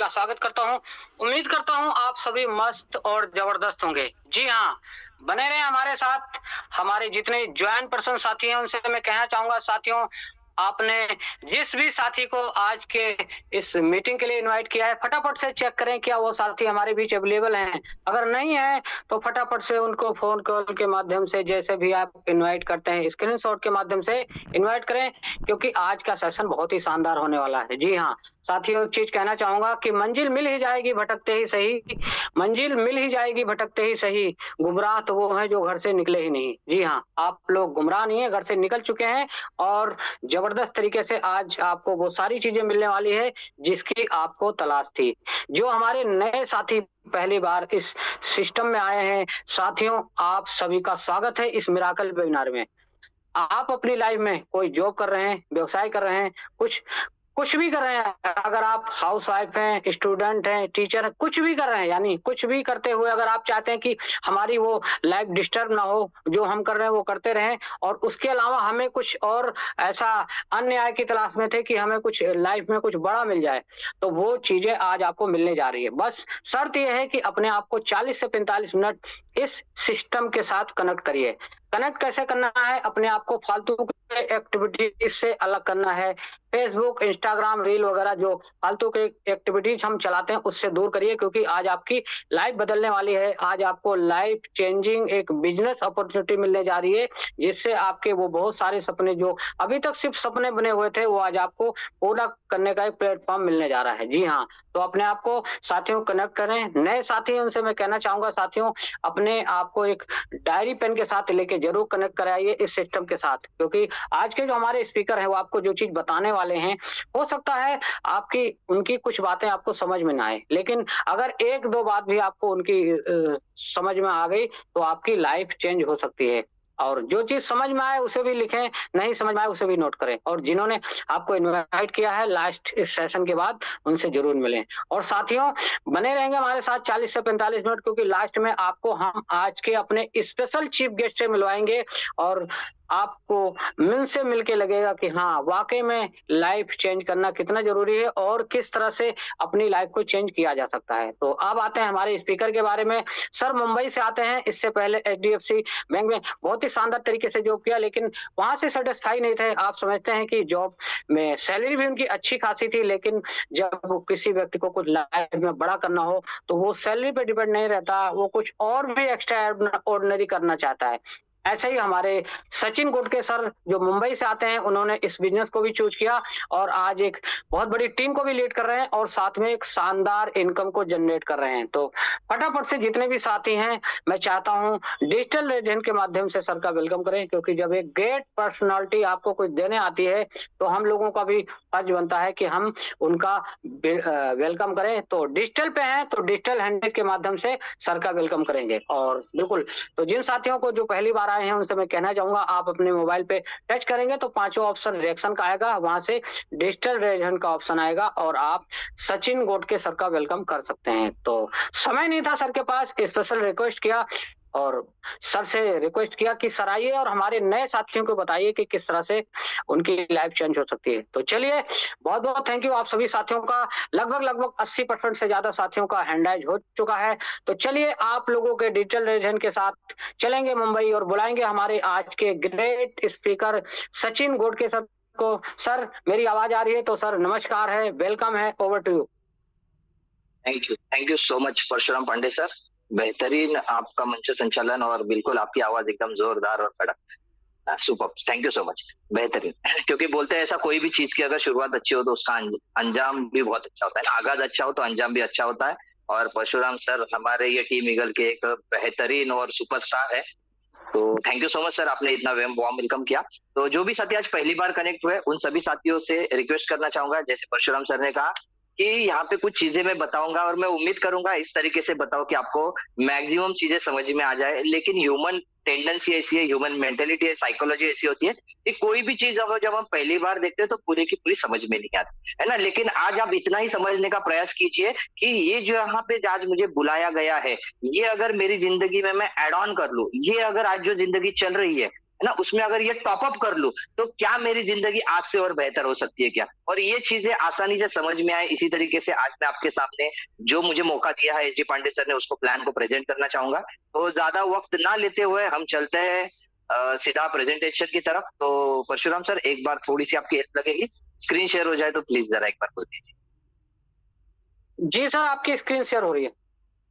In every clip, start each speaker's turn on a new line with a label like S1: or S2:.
S1: का स्वागत करता हूँ। उम्मीद करता हूँ आप सभी मस्त और ज़बरदस्त होंगे। जी हाँ, बने रहें हमारे साथ। हमारे जितने जॉइन पर्सन साथी हैं उनसे मैं कहना चाहूँगा साथियों, आपने जिस भी साथी को आज के इस मीटिंग के लिए इनवाइट किया है, फटाफट से चेक करें क्या वो साथी हमारे बीच अवेलेबल हैं। अगर नहीं है, तो फटाफट से उनको फ़ोन कॉल के माध्यम से जैसे भी आप इनवाइट करते हैं, स्क्रीनशॉट के माध्यम से इनवाइट करें क्योंकि आज का सेशन बहुत ही शानदार होने वाला है। जी हाँ, साथियों एक चीज़ कहना चाहूँगा कि मंजिल मिल ही जाएगी भटकते ही सही, मंजिल मिल ही जाएगी भटकते ही सही, गुमराह तो वो हैं जो घर से निकले ही नहीं। जी हाँ, आप लोग गुमराह नहीं हैं, घर से निकल चुके हैं और ज़बरदस्त तरीके से आज आपको वो सारी चीज़ें मिलने वाली है जिसकी आपको तलाश थी। जो हमारे नए साथी पहली बार इस सिस्टम में आए हैं, साथियों आप सभी का स्वागत है इस मिराकल वेबिनार में। आप अपनी लाइफ में कोई जॉब कर रहे हैं, व्यवसाय कर रहे हैं, कुछ कुछ भी कर रहे हैं, अगर आप हाउसवाइफ हैं, स्टूडेंट हैं, टीचर हैं, कुछ भी कर रहे हैं, यानी कुछ भी करते हुए अगर आप चाहते हैं कि हमारी वो लाइफ डिस्टर्ब ना हो, जो हम कर रहे हैं वो करते रहें और उसके अलावा हमें कुछ और ऐसा अन्य आय की तलाश में थे कि हमें कुछ लाइफ में कुछ बड़ा मिल जाए, तो वो चीज़ें आज आपको मिलने जा रही है। बस शर्त ये है कि अपने आप को 40 से 45 मिनट इस सिस्टम के साथ कनेक्ट करिए। कनेक्ट कैसे करना है? अपने आप को फालतू के एक्टिविटीज से अलग करना है। फेसबुक, इंस्टाग्राम, रील वगैरह जो फालतू के एक्टिविटीज हम चलाते हैं उससे दूर करिए क्योंकि आज आपकी लाइफ बदलने वाली है। आज आपको लाइफ चेंजिंग एक बिज़नेस अपॉर्च्युनिटी मिलने जा रही है, जिससे आपके वो बहुत सारे सपने जो अभी तक सिर्फ सपने बने हुए थे, वो आज आपको पूरा करने का एक प्लेटफ़ॉर्म मिलने जा रहा है। जी हाँ, तो अपने आप को साथियों कनेक्ट करें। नए साथी हैं उनसे मैं कहना चाहूँगा साथियों, अपने आप को एक डायरी पेन के साथ लेके ज़रूर कनेक्ट कराइए इस सिस्टम के साथ क्योंकि आज के जो हमारे स्पीकर हैं वो आपको जो चीज़ बताने वाले हैं, हो सकता है आपकी उनकी कुछ बातें आपको समझ में ना आए, लेकिन अगर 1-2 बात भी आपको उनकी समझ में आ गई, तो आपकी लाइफ चेंज हो सकती है। और जो चीज़ समझ में आए उसे भी लिखें, नहीं समझ में आए उसे भी नोट करें और जिन्होंने आपको इनवाइट किया है लास्ट इस सेशन के बाद, उनसे ज़रूर मिलें। और साथियों बने रहेंगे हमारे साथ 40 से 45 मिनट क्योंकि लास्ट में आपको हम आज के अपने स्पेशल चीफ गेस्ट से मिलवाएँगे और आपको उनसे मिलके लगेगा कि हाँ, वाक़ई में लाइफ़ चेंज करना कितना ज़रूरी है और किस तरह से अपनी लाइफ़ को चेंज किया जा सकता है। तो अब आते हैं हमारे स्पीकर के बारे में। सर मुंबई से आते हैं, इससे पहले एचडीएफसी बैंक में बहुत ही शानदार तरीके से जॉब किया लेकिन वहाँ से सैटिस्फाई नहीं थे। आप समझते हैं कि जॉब में सैलरी भी उनकी अच्छी खासी थी लेकिन जब वो किसी व्यक्ति को कुछ लाइफ़ में बड़ा करना हो, तो वो सैलरी पे डिपेंड नहीं रहता, वो कुछ और भी एक्स्ट्रा ऑर्डिनरी करना चाहता है। ऐसे ही हमारे सचिन गोडके सर जो मुंबई से आते हैं, उन्होंने इस बिज़नेस को भी चूज़ किया और आज एक बहुत बड़ी टीम को भी लीड कर रहे हैं और साथ में एक शानदार इनकम को जनरेट कर रहे हैं। तो फटाफट से जितने भी साथी हैं, मैं चाहता हूँ डिजिटल लेजेंड के माध्यम से सर का वेलकम करें क्योंकि जब एक ग्रेट पर्सनैलिटी आपको कुछ देने आती है, तो हम लोगों का भी फर्ज बनता है कि हम उनका वेलकम करें। तो डिजिटल पे हैं, तो डिजिटल हैंडल के माध्यम से सर का वेलकम करेंगे और बिल्कुल, तो जिन साथियों को जो पहली बार आए हैं उनसे मैं कहना चाहूँगा आप अपने मोबाइल पे टच करेंगे तो पाँचों ऑप्शन रिएक्शन का आएगा, वहाँ से डिजिटल लेजेंड का ऑप्शन आएगा और आप सचिन गोडके सर का वेलकम कर सकते हैं। तो समय नहीं था सर के पास, स्पेशल रिक्वेस्ट किया और सर से रिक्वेस्ट किया कि सर आइए और हमारे नए साथियों को बताइए कि किस तरह से उनकी लाइफ चेंज हो सकती है। तो चलिए बहुत-बहुत थैंक यू आप सभी साथियों का। लगभग 80% से ज़्यादा साथियों का हैंड राइज़ हो चुका है। तो चलिए आप लोगों के डिजिटल लेजेंड के साथ चलेंगे मुंबई और बुलाएँगे हमारे आज के great speaker Sachin Godke sir को। सर मेरी आवाज़ आ रही है? तो सर नमस्कार है, वेलकम है, over to you.
S2: Thank you so much Parshuram Pandey sir. बेहतरीन आपका मंच संचालन और बिल्कुल आपकी आवाज एकदम जोरदार और कड़क। Super, thank you so much. बेहतरीन क्योंकि बोलते हैं ऐसा कोई भी चीज की अगर शुरुआत अच्छी हो तो उसका अंजाम भी बहुत अच्छा होता है ना। आगाज अच्छा हो तो अंजाम भी अच्छा होता है और परशुराम सर हमारे ये टीम ईगल के एक बेहतरीन और सुपरस्टार है। तो thank you so much sir, आपने इतना वार्म वेलकम किया। तो जो भी साथी आज पहली बार कनेक्ट हुए उन सभी साथियों से रिक्वेस्ट करना चाहूंगा, जैसे परशुराम सर ने कहा कि यहाँ पे कुछ चीजें मैं बताऊंगा और मैं उम्मीद करूंगा इस तरीके से बताओ कि आपको मैक्सिमम चीजें समझ में आ जाए। लेकिन ह्यूमन टेंडेंसी ऐसी है, ह्यूमन मेंटेलिटी है, साइकोलॉजी ऐसी होती है कि कोई भी चीज अगर जब हम पहली बार देखते हैं तो पूरी की पूरी समझ में नहीं आती है ना। लेकिन आज आप इतना ही समझने का प्रयास कीजिए कि ये जो यहाँ पे आज मुझे बुलाया गया है, ये अगर मेरी जिंदगी में मैं एड ऑन कर लूं, ये अगर आज जो जिंदगी चल रही है है ना, उसमें अगर ये टॉप अप कर लूं तो क्या मेरी जिंदगी आज से और बेहतर हो सकती है क्या? और ये चीजें आसानी से समझ में आए, इसी तरीके से आज मैं आपके सामने जो मुझे मौका दिया है एसडी पांडे सर ने, उसको प्लान को प्रेजेंट करना चाहूंगा। तो ज्यादा वक्त ना लेते हुए हम चलते हैं सीधा प्रेजेंटेशन की तरफ। तो परशुराम सर, एक बार थोड़ी सी आपकी हेल्प लगेगी, स्क्रीन शेयर हो जाए तो प्लीज जरा एक बार बोल दीजिए।
S1: जी सर, आपकी स्क्रीन शेयर हो रही है।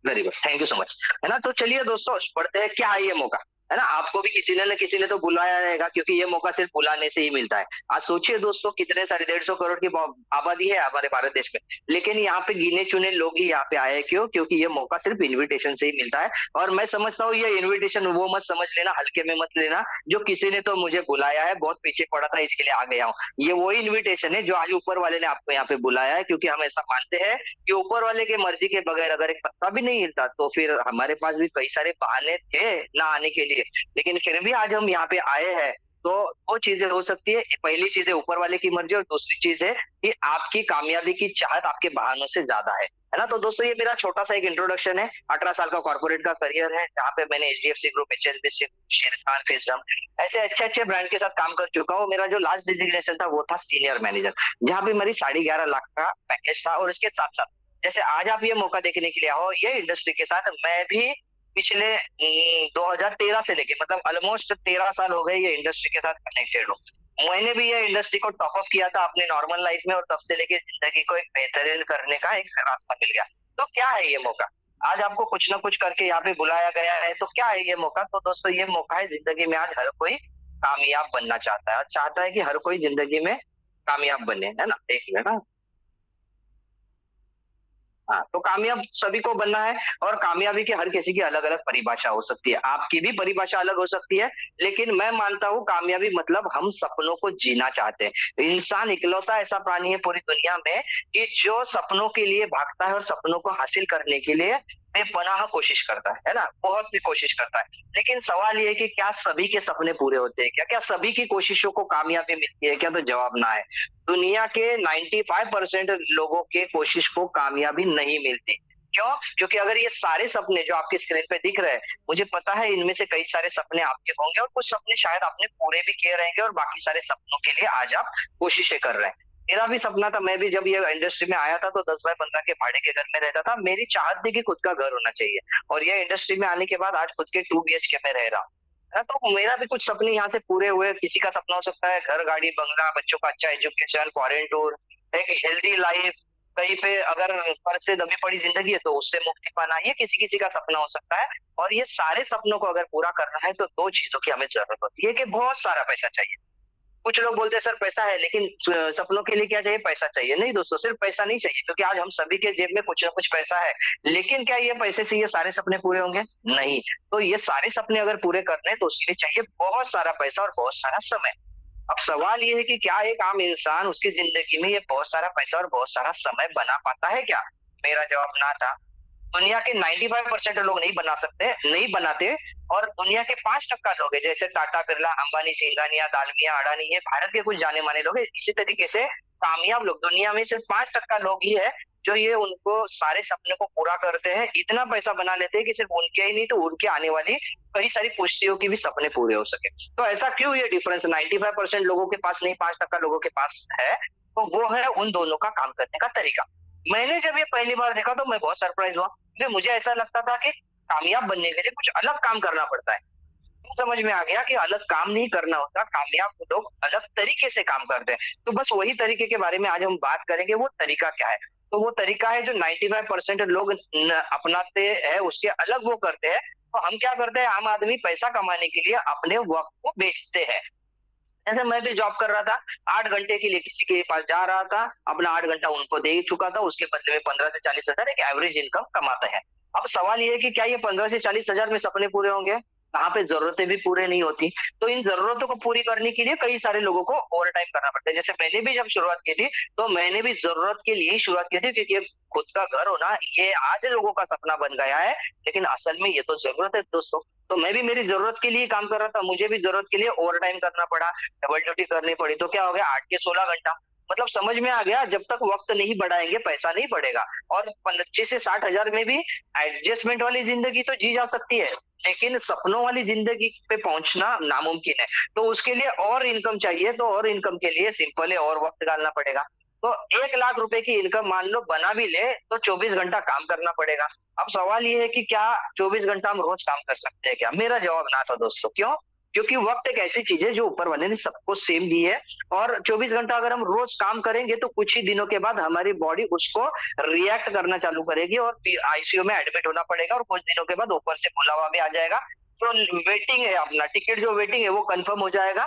S2: Very good, thank you so much. है ना, तो चलिए दोस्तों पढ़ते हैं क्या है ये मौका। है ना, आपको भी किसी ने न किसी ने तो बुलाया रहेगा, क्योंकि ये मौका सिर्फ बुलाने से ही मिलता है। आज सोचिए दोस्तों, कितने सारे 150 करोड़ की आबादी है हमारे भारत देश में, लेकिन यहाँ पे गिने चुने लोग ही यहाँ पे आए हैं। क्यों? क्योंकि ये मौका सिर्फ इन्विटेशन से ही मिलता है। और मैं समझता हूँ ये इन्विटेशन वो मत समझ लेना, हल्के में मत लेना, जो किसी ने तो मुझे बुलाया है, बहुत पीछे पड़ा था इसके लिए आ गया हूँ। ये वही इन्विटेशन है जो आज ऊपर वाले ने आपको यहाँ पे बुलाया है, क्योंकि हम ऐसा मानते हैं कि ऊपर वाले के मर्जी के बगैर अगर एक पत्ता भी नहीं हिलता तो फिर हमारे पास भी कई सारे बहाने थे ना आने के लिए, लेकिन फिर भी आज हम यहाँ पे आए हैं। तो वो चीजें हो सकती है, पहली चीज है ऊपर वाले की मर्जी, और दूसरी चीज है कि आपकी कामयाबी की चाहत आपके बहानों से ज्यादा है ना। तो दोस्तों ये मेरा छोटा सा एक इंट्रोडक्शन है, 18 साल का कॉर्पोरेट का करियर है, जहाँ पे मैंने एचडीएफसी ग्रुप, एचएसबीसी, शेर खान, फेसडम ऐसे अच्छे अच्छे ब्रांड के साथ काम कर चुका हूँ। मेरा जो लास्ट डिजिग्नेशन था वो था सीनियर मैनेजर, जहाँ पे मेरी 11.5 लाख का पैकेज था। और इसके साथ साथ जैसे आज आप ये मौका देखने के लिए आओ, ये इंडस्ट्री के साथ मैं भी पिछले 2013 से लेके मतलब ऑलमोस्ट 13 साल हो गए ये इंडस्ट्री के साथ कनेक्टेड हूँ। मैंने भी ये इंडस्ट्री को टॉप अप किया था अपनी नॉर्मल लाइफ में, और तब से लेके जिंदगी को एक बेहतरीन करने का एक रास्ता मिल गया। तो क्या है ये मौका? आज आपको कुछ ना कुछ करके यहाँ पे बुलाया गया है, तो क्या है ये मौका? तो दोस्तों ये मौका है, जिंदगी में आज हर कोई कामयाब बनना चाहता है, चाहता है कि हर कोई जिंदगी में कामयाब बने, है ना। एक मिनट, हाँ। हाँ, तो कामयाब सभी को बनना है, और कामयाबी की हर किसी की अलग अलग परिभाषा हो सकती है, आपकी भी परिभाषा अलग हो सकती है। लेकिन मैं मानता हूँ कामयाबी मतलब हम सपनों को जीना चाहते हैं। इंसान इकलौता ऐसा प्राणी है पूरी दुनिया में कि जो सपनों के लिए भागता है और सपनों को हासिल करने के लिए बेपनाह कोशिश करता है ना, बहुत ही कोशिश करता है। लेकिन सवाल ये है कि क्या सभी के सपने पूरे होते हैं क्या? क्या सभी की कोशिशों को कामयाबी मिलती है क्या? तो जवाब ना है। दुनिया के 95% लोगों के कोशिश को कामयाबी नहीं मिलती। क्यों? क्योंकि अगर ये सारे सपने जो आपके स्क्रीन पे दिख रहे हैं, मुझे पता है इनमें से कई सारे सपने आपके होंगे, और कुछ सपने शायद आपने पूरे भी किए रहेंगे, और बाकी सारे सपनों के लिए आज आप कोशिशें कर रहे हैं। मेरा भी सपना था, मैं भी जब ये इंडस्ट्री में आया था तो 10 बाय 15 के भाड़े के घर में रहता था। मेरी चाहत थी कि खुद का घर होना चाहिए, और ये इंडस्ट्री में आने के बाद आज खुद के 2 बीएचके में रह रहा हूँ। तो मेरा भी कुछ सपने यहाँ से पूरे हुए। किसी का सपना हो सकता है घर, गाड़ी, बंगला, बच्चों का अच्छा एजुकेशन, फॉरेन टूर, एक हेल्दी लाइफ, कहीं पे अगर कर्ज से दबी पड़ी जिंदगी है तो उससे मुक्ति पाना, ये किसी किसी का सपना हो सकता है। और ये सारे सपनों को अगर पूरा करना है तो 2 चीजों की हमें जरूरत होती है, कि बहुत सारा पैसा चाहिए। कुछ लोग बोलते हैं सर पैसा है, लेकिन सपनों के लिए क्या चाहिए? पैसा चाहिए। नहीं दोस्तों, सिर्फ पैसा नहीं चाहिए, क्योंकि आज हम सभी के जेब में कुछ ना कुछ पैसा है, लेकिन क्या ये पैसे से ये सारे सपने पूरे होंगे? नहीं। तो ये सारे सपने अगर पूरे करने हैं तो उसके लिए चाहिए बहुत सारा पैसा और बहुत सारा समय। अब सवाल ये है कि क्या एक आम इंसान उसकी जिंदगी में ये बहुत सारा पैसा और बहुत सारा समय बना पाता है क्या? मेरा जवाब ना था। दुनिया के 95% लोग नहीं बना सकते, नहीं बनाते। और दुनिया के 5% लोग हैं, जैसे टाटा, बिरला, अंबानी, सिंघानिया, दालमिया, अडानी, ये भारत के कुछ जाने माने लोग हैं। इसी तरीके से कामयाब लोग दुनिया में सिर्फ 5% लोग ही है जो ये उनको सारे सपने को पूरा करते हैं, इतना पैसा बना लेते हैं कि सिर्फ उनके ही नहीं तो उनके आने वाली कई सारी पुश्तियों की भी सपने पूरे हो सके। तो ऐसा क्यों ये डिफरेंस 95% लोगों के पास नहीं, 5% लोगों के पास है? तो वो है उन दोनों का काम करने का तरीका। मैंने जब ये पहली बार देखा तो मैं बहुत सरप्राइज हुआ, क्योंकि मुझे ऐसा लगता था कि कामयाब बनने के लिए कुछ अलग काम करना पड़ता है। तो समझ में आ गया कि अलग काम नहीं करना होता, कामयाब लोग अलग तरीके से काम करते हैं। तो बस वही तरीके के बारे में आज हम बात करेंगे, वो तरीका क्या है। तो वो तरीका है जो 95% लोग अपनाते हैं, उसके अलग वो करते हैं। तो हम क्या करते हैं, आम आदमी पैसा कमाने के लिए अपने वक्त को बेचते हैं। जैसे मैं भी जॉब कर रहा था, 8 घंटे के लिए किसी के पास जा रहा था, अपना 8 घंटा उनको दे ही चुका था, उसके बदले में 15 से 40 हजार एक एवरेज इनकम कमाते हैं। अब सवाल ये है कि क्या ये 15 से 40 हजार में सपने पूरे होंगे? कहाँ पे जरूरतें भी पूरे नहीं होती। तो इन जरूरतों को पूरी करने के लिए कई सारे लोगों को ओवर टाइम करना पड़ता है। जैसे मैंने भी जब शुरुआत की थी तो मैंने भी जरूरत के लिए ही शुरुआत की थी, क्योंकि खुद का घर होना ये आज लोगों का सपना बन गया है, लेकिन असल में ये तो जरूरत है दोस्तों। तो मैं भी मेरी जरूरत के लिए काम कर रहा था, मुझे भी जरूरत के लिए ओवर टाइम करना पड़ा, डबल ड्यूटी करनी पड़ी। तो क्या हो गया, 8 के 16 घंटा। मतलब समझ में आ गया, जब तक वक्त नहीं बढ़ाएंगे पैसा नहीं बढ़ेगा। और 25 से 60 हजार में भी एडजस्टमेंट वाली जिंदगी तो जी जा सकती है, लेकिन सपनों वाली जिंदगी पे पहुंचना नामुमकिन है। तो उसके लिए और इनकम चाहिए, तो और इनकम के लिए सिंपल है, और वक्त डालना पड़ेगा। तो 1 लाख रुपए की इनकम मान लो बना भी ले तो 24 घंटा काम करना पड़ेगा। अब सवाल ये है कि क्या 24 घंटा हम रोज काम कर सकते हैं क्या? मेरा जवाब ना था दोस्तों। क्यों? क्योंकि वक्त एक ऐसी चीज है जो ऊपर वाले ने सबको सेम दी है, और 24 घंटा अगर हम रोज काम करेंगे तो कुछ ही दिनों के बाद हमारी बॉडी उसको रिएक्ट करना चालू करेगी और आईसीयू में एडमिट होना पड़ेगा, और कुछ दिनों के बाद ऊपर से बुलावा भी आ जाएगा। तो वेटिंग है, अपना टिकट जो वेटिंग है वो कंफर्म हो जाएगा,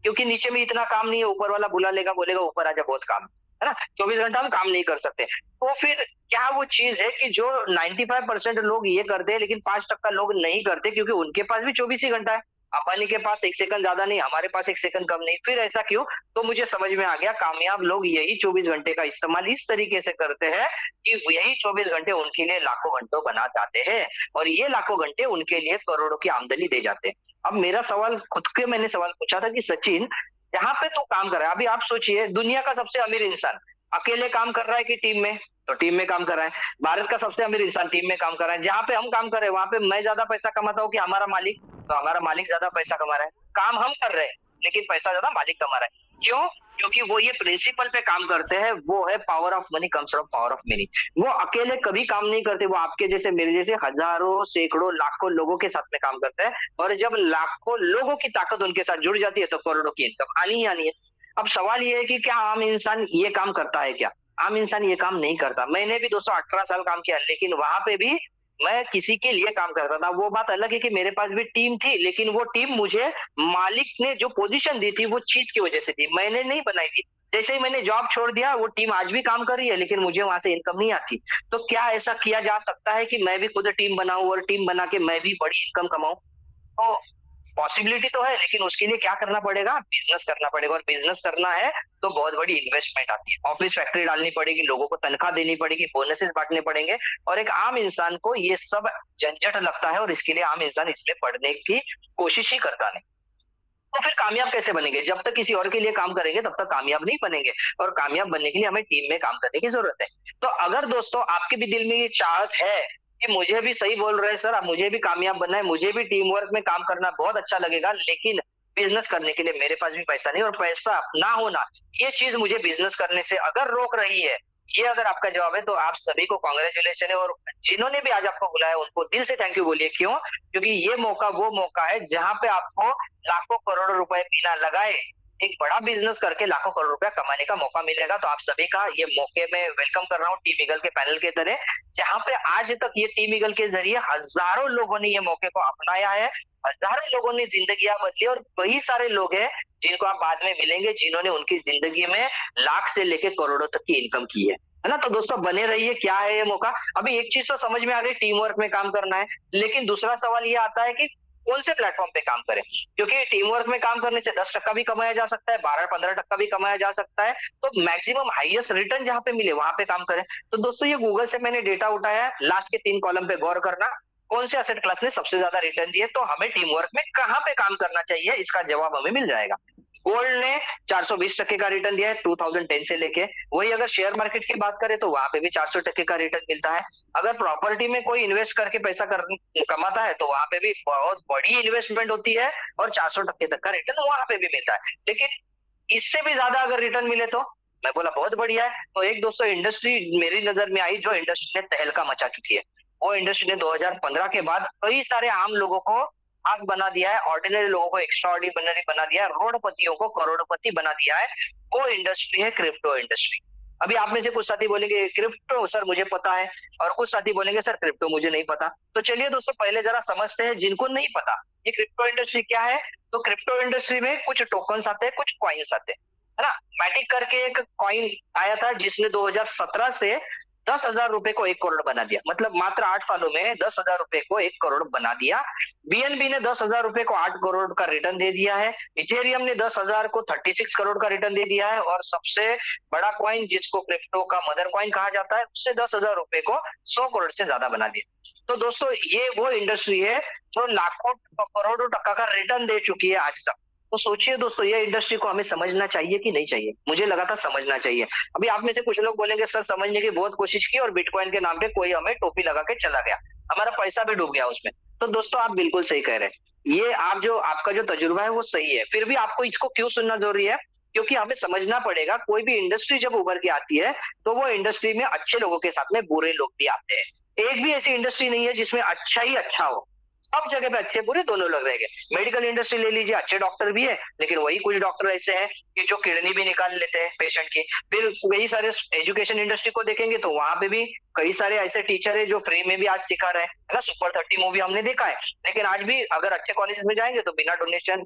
S2: क्योंकि नीचे में इतना काम नहीं है, ऊपर वाला बुला लेगा, बोलेगा ऊपर आजा बहुत काम है ना, 24 घंटा हम काम नहीं कर सकते। तो फिर क्या वो चीज है कि जो 95% लोग ये करते हैं लेकिन 5% लोग नहीं करते, क्योंकि उनके पास भी 24 ही घंटा है। अंबानी के पास 1 सेकंड ज्यादा नहीं, हमारे पास 1 सेकंड कम नहीं। फिर ऐसा क्यों? तो मुझे समझ में आ गया, कामयाब लोग यही 24 घंटे का इस्तेमाल इस तरीके से करते हैं कि यही 24 घंटे उनके लिए लाखों घंटों बना जाते हैं, और ये लाखों घंटे उनके लिए करोड़ों की आमदनी दे जाते हैं। अब मेरा सवाल खुद के, मैंने सवाल पूछा था कि सचिन, यहाँ पे तो काम कर रहा है, अभी आप सोचिए दुनिया का सबसे अमीर इंसान अकेले काम कर रहा है कि टीम में? तो टीम में काम कर रहा है। भारत का सबसे अमीर इंसान टीम में काम कर रहा है। जहाँ पे हम काम कर रहे हैं वहां पे मैं ज्यादा पैसा कमाता हूँ कि हमारा मालिक? तो हमारा मालिक ज्यादा पैसा कमा रहा है। काम हम कर रहे हैं लेकिन पैसा ज्यादा मालिक कमा रहा है। क्यों? क्योंकि वो ये प्रिंसिपल पे काम करते हैं, वो है power of money comes from power of money. वो अकेले कभी काम नहीं करते, वो आपके जैसे मेरे जैसे हजारों सैकड़ों लाखों लोगों के साथ में काम करते हैं, और जब लाखों लोगों की ताकत उनके साथ जुड़ जाती है तो करोड़ों की इनकम आनी ही आनी है। अब सवाल ये है कि क्या आम इंसान ये काम करता है क्या? आम इंसान ये काम नहीं करता। मैंने भी दोस्तों 18 साल काम किया, लेकिन वहां पे भी मैं किसी के लिए काम करता था। वो बात अलग है कि मेरे पास भी टीम थी, लेकिन वो टीम मुझे मालिक ने जो पोजीशन दी थी वो चीज की वजह से दी, मैंने नहीं बनाई थी। जैसे ही मैंने जॉब छोड़ दिया, वो टीम आज भी काम कर रही है लेकिन मुझे वहां से इनकम नहीं आती। तो क्या ऐसा किया जा सकता है कि मैं भी खुद टीम बनाऊं और टीम बना के मैं भी बड़ी इनकम कमाऊं? तो पॉसिबिलिटी तो है, लेकिन उसके लिए क्या करना पड़ेगा? बिजनेस करना पड़ेगा, और बिजनेस करना है तो बहुत बड़ी इन्वेस्टमेंट आती है। ऑफिस फैक्ट्री डालनी पड़ेगी, लोगों को तनख्वाह देनी पड़ेगी, बोनसेस बांटने पड़ेंगे, और एक आम इंसान को ये सब झंझट लगता है, और इसके लिए आम इंसान इसमें पढ़ने की कोशिश ही करता नहीं। तो फिर कामयाब कैसे बनेंगे? जब तक किसी और के लिए काम करेंगे तब तक कामयाब नहीं बनेंगे, और कामयाब बनने के लिए हमें टीम में काम करने की जरूरत है। तो अगर दोस्तों आपके भी दिल में ये चाहत है कि मुझे भी, सही बोल रहे हैं सर, अब मुझे भी कामयाब बनना है, मुझे भी टीम वर्क में काम करना बहुत अच्छा लगेगा, लेकिन बिजनेस करने के लिए मेरे पास भी पैसा नहीं, और पैसा ना होना ये चीज मुझे बिजनेस करने से अगर रोक रही है, ये अगर आपका जवाब है तो आप सभी को कांग्रेचुलेशन है, और जिन्होंने भी आज आपको बुलाया उनको दिल से थैंक यू बोलिए। क्यों? क्योंकि ये मौका वो मौका है जहां पे आपको लाखों करोड़ों रुपए बिना लगाए एक बड़ा बिजनेस करके लाखों करोड़ रुपया कमाने का मौका मिलेगा। तो आप सभी का ये मौके में वेलकम कर रहा हूँ टीम ईगल के पैनल के तरह, जहां पे आज तक ये टीम ईगल के जरिए हजारों लोगों ने ये मौके को अपनाया है, हजारों लोगों ने जिंदगियां बदली, और कई सारे लोग हैं जिनको आप बाद में मिलेंगे जिन्होंने उनकी जिंदगी में लाख से लेकर करोड़ों तक की इनकम की है ना? तो दोस्तों बने रहिए। क्या है ये मौका? अभी एक चीज तो समझ में आ गई, टीम वर्क में काम करना है, लेकिन दूसरा सवाल ये आता है कि कौन से प्लेटफॉर्म पे काम करें? क्योंकि टीम वर्क में काम करने से 10% भी कमाया जा सकता है, 12-15% भी कमाया जा सकता है, तो मैक्सिमम हाईएस्ट रिटर्न जहां पे मिले वहां पे काम करें। तो दोस्तों ये गूगल से मैंने डेटा उठाया है, लास्ट के 3 कॉलम पे गौर करना, कौन से एसेट क्लास ने सबसे ज्यादा रिटर्न दिए, तो हमें टीम वर्क में कहाँ पे काम करना चाहिए इसका जवाब हमें मिल जाएगा। गोल्ड ने 420% का रिटर्न दिया है 2010 से लेके। वही अगर शेयर मार्केट की बात करें तो वहां पे भी 400% का रिटर्न मिलता है। अगर प्रॉपर्टी में कोई इन्वेस्ट करके पैसा कमाता है तो वहां पे भी बहुत बड़ी इन्वेस्टमेंट होती है, और 400% तक का रिटर्न वहां पे भी मिलता है। लेकिन इससे भी ज्यादा अगर रिटर्न मिले तो मैं बोला बहुत बढ़िया है। तो एक दोस्तों इंडस्ट्री मेरी नजर में आई जो इंडस्ट्री ने तहलका मचा चुकी है, वो इंडस्ट्री ने 2015 के बाद कई सारे आम लोगों को आग बना दिया है, ऑर्डिनरी लोगों को एक्स्ट्रा ऑर्डिनरी बना दिया है, रोडपतियों को करोड़पति बना दिया है। वो इंडस्ट्री है क्रिप्टो इंडस्ट्री। अभी आप में से कुछ साथी बोलेंगे क्रिप्टो सर मुझे पता है, और कुछ साथी बोलेंगे सर क्रिप्टो मुझे नहीं पता। तो चलिए दोस्तों पहले जरा समझते हैं जिनको नहीं पता ये क्रिप्टो इंडस्ट्री क्या है। तो क्रिप्टो इंडस्ट्री में कुछ टोकन्स आते हैं, कुछ कॉइन्स आते हैं, है ना। मैटिक करके एक कॉइन आया था जिसने 2017 से 10,000 रुपए को 1 करोड़ बना दिया, मतलब मात्र 8 सालों में 10,000 रुपए को 1 करोड़ बना दिया। बीएनबी ने 10,000 रुपए को 8 करोड़ का रिटर्न दे दिया है। इथेरियम ने 10,000 को 36 करोड़ का रिटर्न दे दिया है, और सबसे बड़ा कॉइन जिसको क्रिप्टो का मदर कॉइन कहा जाता है उससे 10,000 रुपए को 100 करोड़ से ज्यादा बना दिया। तो दोस्तों ये वो इंडस्ट्री है जो लाखों करोड़ों टका का रिटर्न दे चुकी है आज तक। तो सोचिए दोस्तों ये इंडस्ट्री को हमें समझना चाहिए कि नहीं चाहिए? मुझे लगा था समझना चाहिए। अभी आप में से कुछ लोग बोलेंगे सर समझने की बहुत कोशिश की और बिटकॉइन के नाम पे कोई हमें टोपी लगा के चला गया, हमारा पैसा भी डूब गया उसमें। तो दोस्तों आप बिल्कुल सही कह रहे हैं। ये आप जो आपका जो तजुर्बा है वो सही है। फिर भी आपको इसको क्यों सुनना ज़रूरी है? क्योंकि हमें समझना पड़ेगा कोई भी इंडस्ट्री जब उभर के आती है, तो वो इंडस्ट्री में अच्छे लोगों के साथ में बुरे लोग भी आते हैं। एक भी ऐसी इंडस्ट्री नहीं है जिसमें अच्छा ही अच्छा हो। सब जगह पे अच्छे बुरे दोनों लोग रहेंगे। मेडिकल इंडस्ट्री ले लीजिए, अच्छे डॉक्टर भी है, लेकिन वही कुछ डॉक्टर ऐसे हैं कि जो किडनी भी निकाल लेते हैं पेशेंट की। फिर कई सारे एजुकेशन इंडस्ट्री को देखेंगे तो वहां पे भी कई सारे ऐसे टीचर है जो फ्री में भी आज सिखा रहे हैं, है ना? सुपर 30 मूवी हमने देखा है। लेकिन आज भी अगर अच्छे कॉलेजेस में जाएंगे तो बिना डोनेशन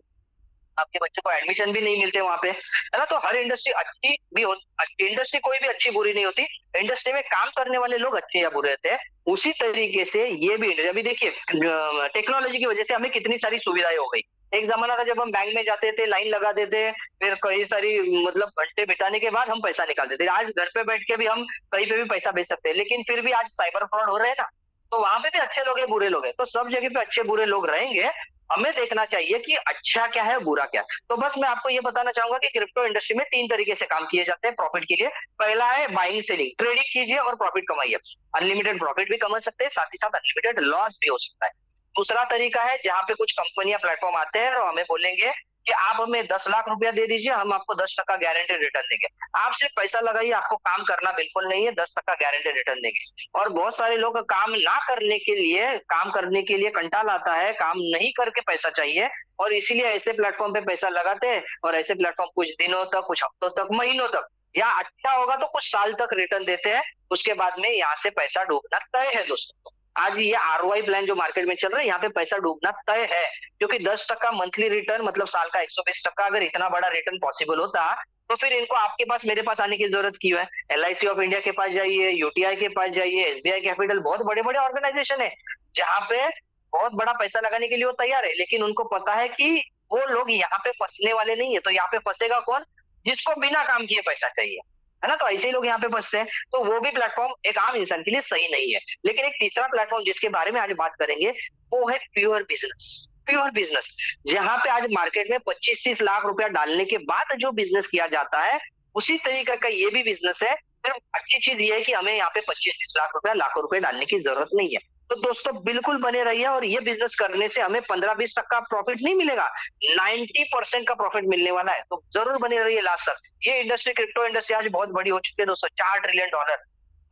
S2: आपके बच्चे को एडमिशन भी नहीं मिलते वहां पे, है ना? तो हर इंडस्ट्री अच्छी भी हो, इंडस्ट्री कोई भी अच्छी बुरी नहीं होती। इंडस्ट्री में काम करने वाले लोग अच्छे या बुरे रहते हैं। उसी तरीके से ये भी अभी देखिए टेक्नोलॉजी की वजह से हमें कितनी सारी सुविधाएं हो गई। एक जमाना था जब हम बैंक में जाते थे, लाइन लगाते थे, फिर कई सारी मतलब घंटे बिताने के बाद हम पैसा निकालते थे। आज घर पे बैठ के भी हम कहीं पे भी पैसा भेज सकते हैं, लेकिन फिर भी आज साइबर फ्रॉड हो रहे हैं ना, तो वहां पे भी अच्छे लोग हैं बुरे लोग हैं, तो सब जगह पे अच्छे बुरे लोग रहेंगे। हमें देखना चाहिए कि अच्छा क्या है बुरा क्या है। तो बस मैं आपको ये बताना चाहूंगा कि क्रिप्टो इंडस्ट्री में 3 तरीके से काम किए जाते हैं प्रॉफिट के लिए। पहला है बाइंग सेलिंग, ट्रेडिंग कीजिए और प्रॉफिट कमाइए। अनलिमिटेड प्रॉफिट भी कमा सकते हैं, साथ ही साथ अनलिमिटेड लॉस भी हो सकता है। दूसरा तरीका है जहां पे कुछ कंपनियां प्लेटफॉर्म आते हैं और हमें बोलेंगे कि आप हमें 10 लाख रुपया दे दीजिए, हम आपको 10% गारंटी रिटर्न देंगे। आप सिर्फ पैसा लगाइए, आपको काम करना बिल्कुल नहीं है, 10% गारंटी रिटर्न देंगे। और बहुत सारे लोग काम ना करने के लिए, काम करने के लिए कंटाल आता है, काम नहीं करके पैसा चाहिए, और इसीलिए ऐसे प्लेटफॉर्म पे पैसा लगाते हैं। और ऐसे प्लेटफॉर्म कुछ दिनों तक, कुछ हफ्तों तक, महीनों तक, या अच्छा होगा तो कुछ साल तक रिटर्न देते हैं। उसके बाद में यहाँ से पैसा डूबना तय है दोस्तों। आज ये आरओआई प्लान जो मार्केट में चल रहा है, यहाँ पे पैसा डूबना तय है। क्योंकि 10% मंथली रिटर्न मतलब साल का 120%, अगर इतना बड़ा रिटर्न पॉसिबल होता, तो फिर इनको आपके पास, मेरे पास आने की जरूरत क्यों है? एलआईसी ऑफ इंडिया के पास जाइए, यूटीआई के पास जाइए, एसबीआई कैपिटल, बहुत बड़े बड़े ऑर्गेनाइजेशन है जहाँ पे बहुत बड़ा पैसा लगाने के लिए वो तैयार है। लेकिन उनको पता है कि वो लोग यहाँ पे फंसने वाले नहीं है। तो यहाँ पे फंसेगा कौन? जिसको बिना काम किए पैसा चाहिए, है ना? तो ऐसे ही लोग यहाँ पे फंसते हैं। तो वो भी प्लेटफॉर्म एक आम इंसान के लिए सही नहीं है। लेकिन एक तीसरा प्लेटफॉर्म जिसके बारे में आज बात करेंगे, वो है प्योर बिजनेस। प्योर बिजनेस, जहां पे आज मार्केट में 25-30 लाख रुपया डालने के बाद जो बिजनेस किया जाता है, उसी तरीके का ये भी बिजनेस है। सिर्फ अच्छी चीज ये है कि हमें यहाँ पे 25-30 लाख रुपया, लाखों रुपए डालने की जरूरत नहीं है। तो दोस्तों बिल्कुल बने रहिए, और ये बिजनेस करने से हमें 15-20% प्रॉफिट नहीं मिलेगा, 90% का प्रॉफिट मिलने वाला है। तो जरूर बने रहिए लास्ट तक। ये इंडस्ट्री, क्रिप्टो इंडस्ट्री आज बहुत बड़ी हो चुकी है दोस्तों, $4 ट्रिलियन।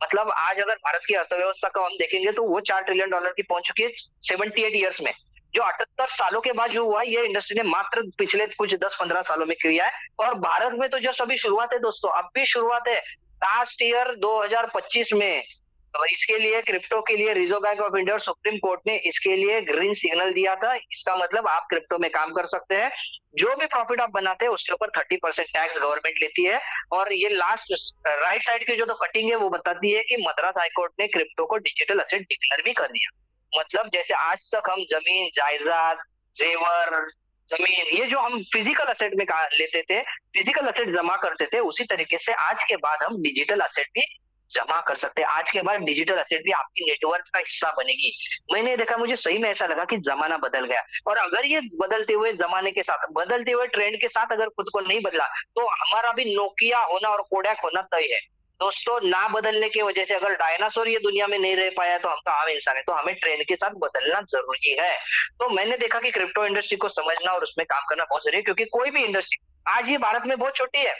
S2: मतलब आज अगर भारत की अर्थव्यवस्था को हम देखेंगे तो वो $4 ट्रिलियन की पहुंच चुकी है 78 ईयर्स में। जो 78 सालों के बाद जो हुआ, ये इंडस्ट्री ने मात्र पिछले कुछ 10-15 सालों में किया है। और भारत में तो जस्ट अभी शुरुआत है दोस्तों, अब भी शुरुआत है। लास्ट ईयर 2025 में तो इसके लिए, क्रिप्टो के लिए, रिजर्व बैंक ऑफ इंडिया और सुप्रीम कोर्ट ने इसके लिए ग्रीन सिग्नल दिया था। इसका मतलब आप क्रिप्टो में काम कर सकते हैं। जो भी प्रॉफिट आप बनाते हैं उसके ऊपर 30% टैक्स गवर्नमेंट लेती है। और ये लास्ट राइट साइड की जो तो कटिंग है वो बताती है कि मद्रास हाईकोर्ट ने क्रिप्टो को डिजिटल असेट डिक्लेयर भी कर दिया। मतलब जैसे आज तक हम जमीन जायदाद, जेवर, जमीन, ये जो हम फिजिकल असेट में लेते थे, फिजिकल असेट जमा करते थे, उसी तरीके से आज के बाद हम डिजिटल असेट भी जमा कर सकते हैं। आज के बाद डिजिटल असेट भी आपकी नेटवर्क का हिस्सा बनेगी। मैंने देखा, मुझे सही में ऐसा लगा कि जमाना बदल गया। और अगर ये बदलते हुए जमाने के साथ, बदलते हुए ट्रेंड के साथ अगर खुद को नहीं बदला, तो हमारा भी नोकिया होना और कोडैक होना तय है दोस्तों। ना बदलने की वजह से अगर डायनासोर ये दुनिया में नहीं रह पाया, तो हम तो आम इंसान है, तो हमें ट्रेंड के साथ बदलना जरूरी है। तो मैंने देखा कि क्रिप्टो इंडस्ट्री को समझना और उसमें काम करना बहुत जरूरी है। क्योंकि कोई भी इंडस्ट्री आज ये भारत में बहुत छोटी है,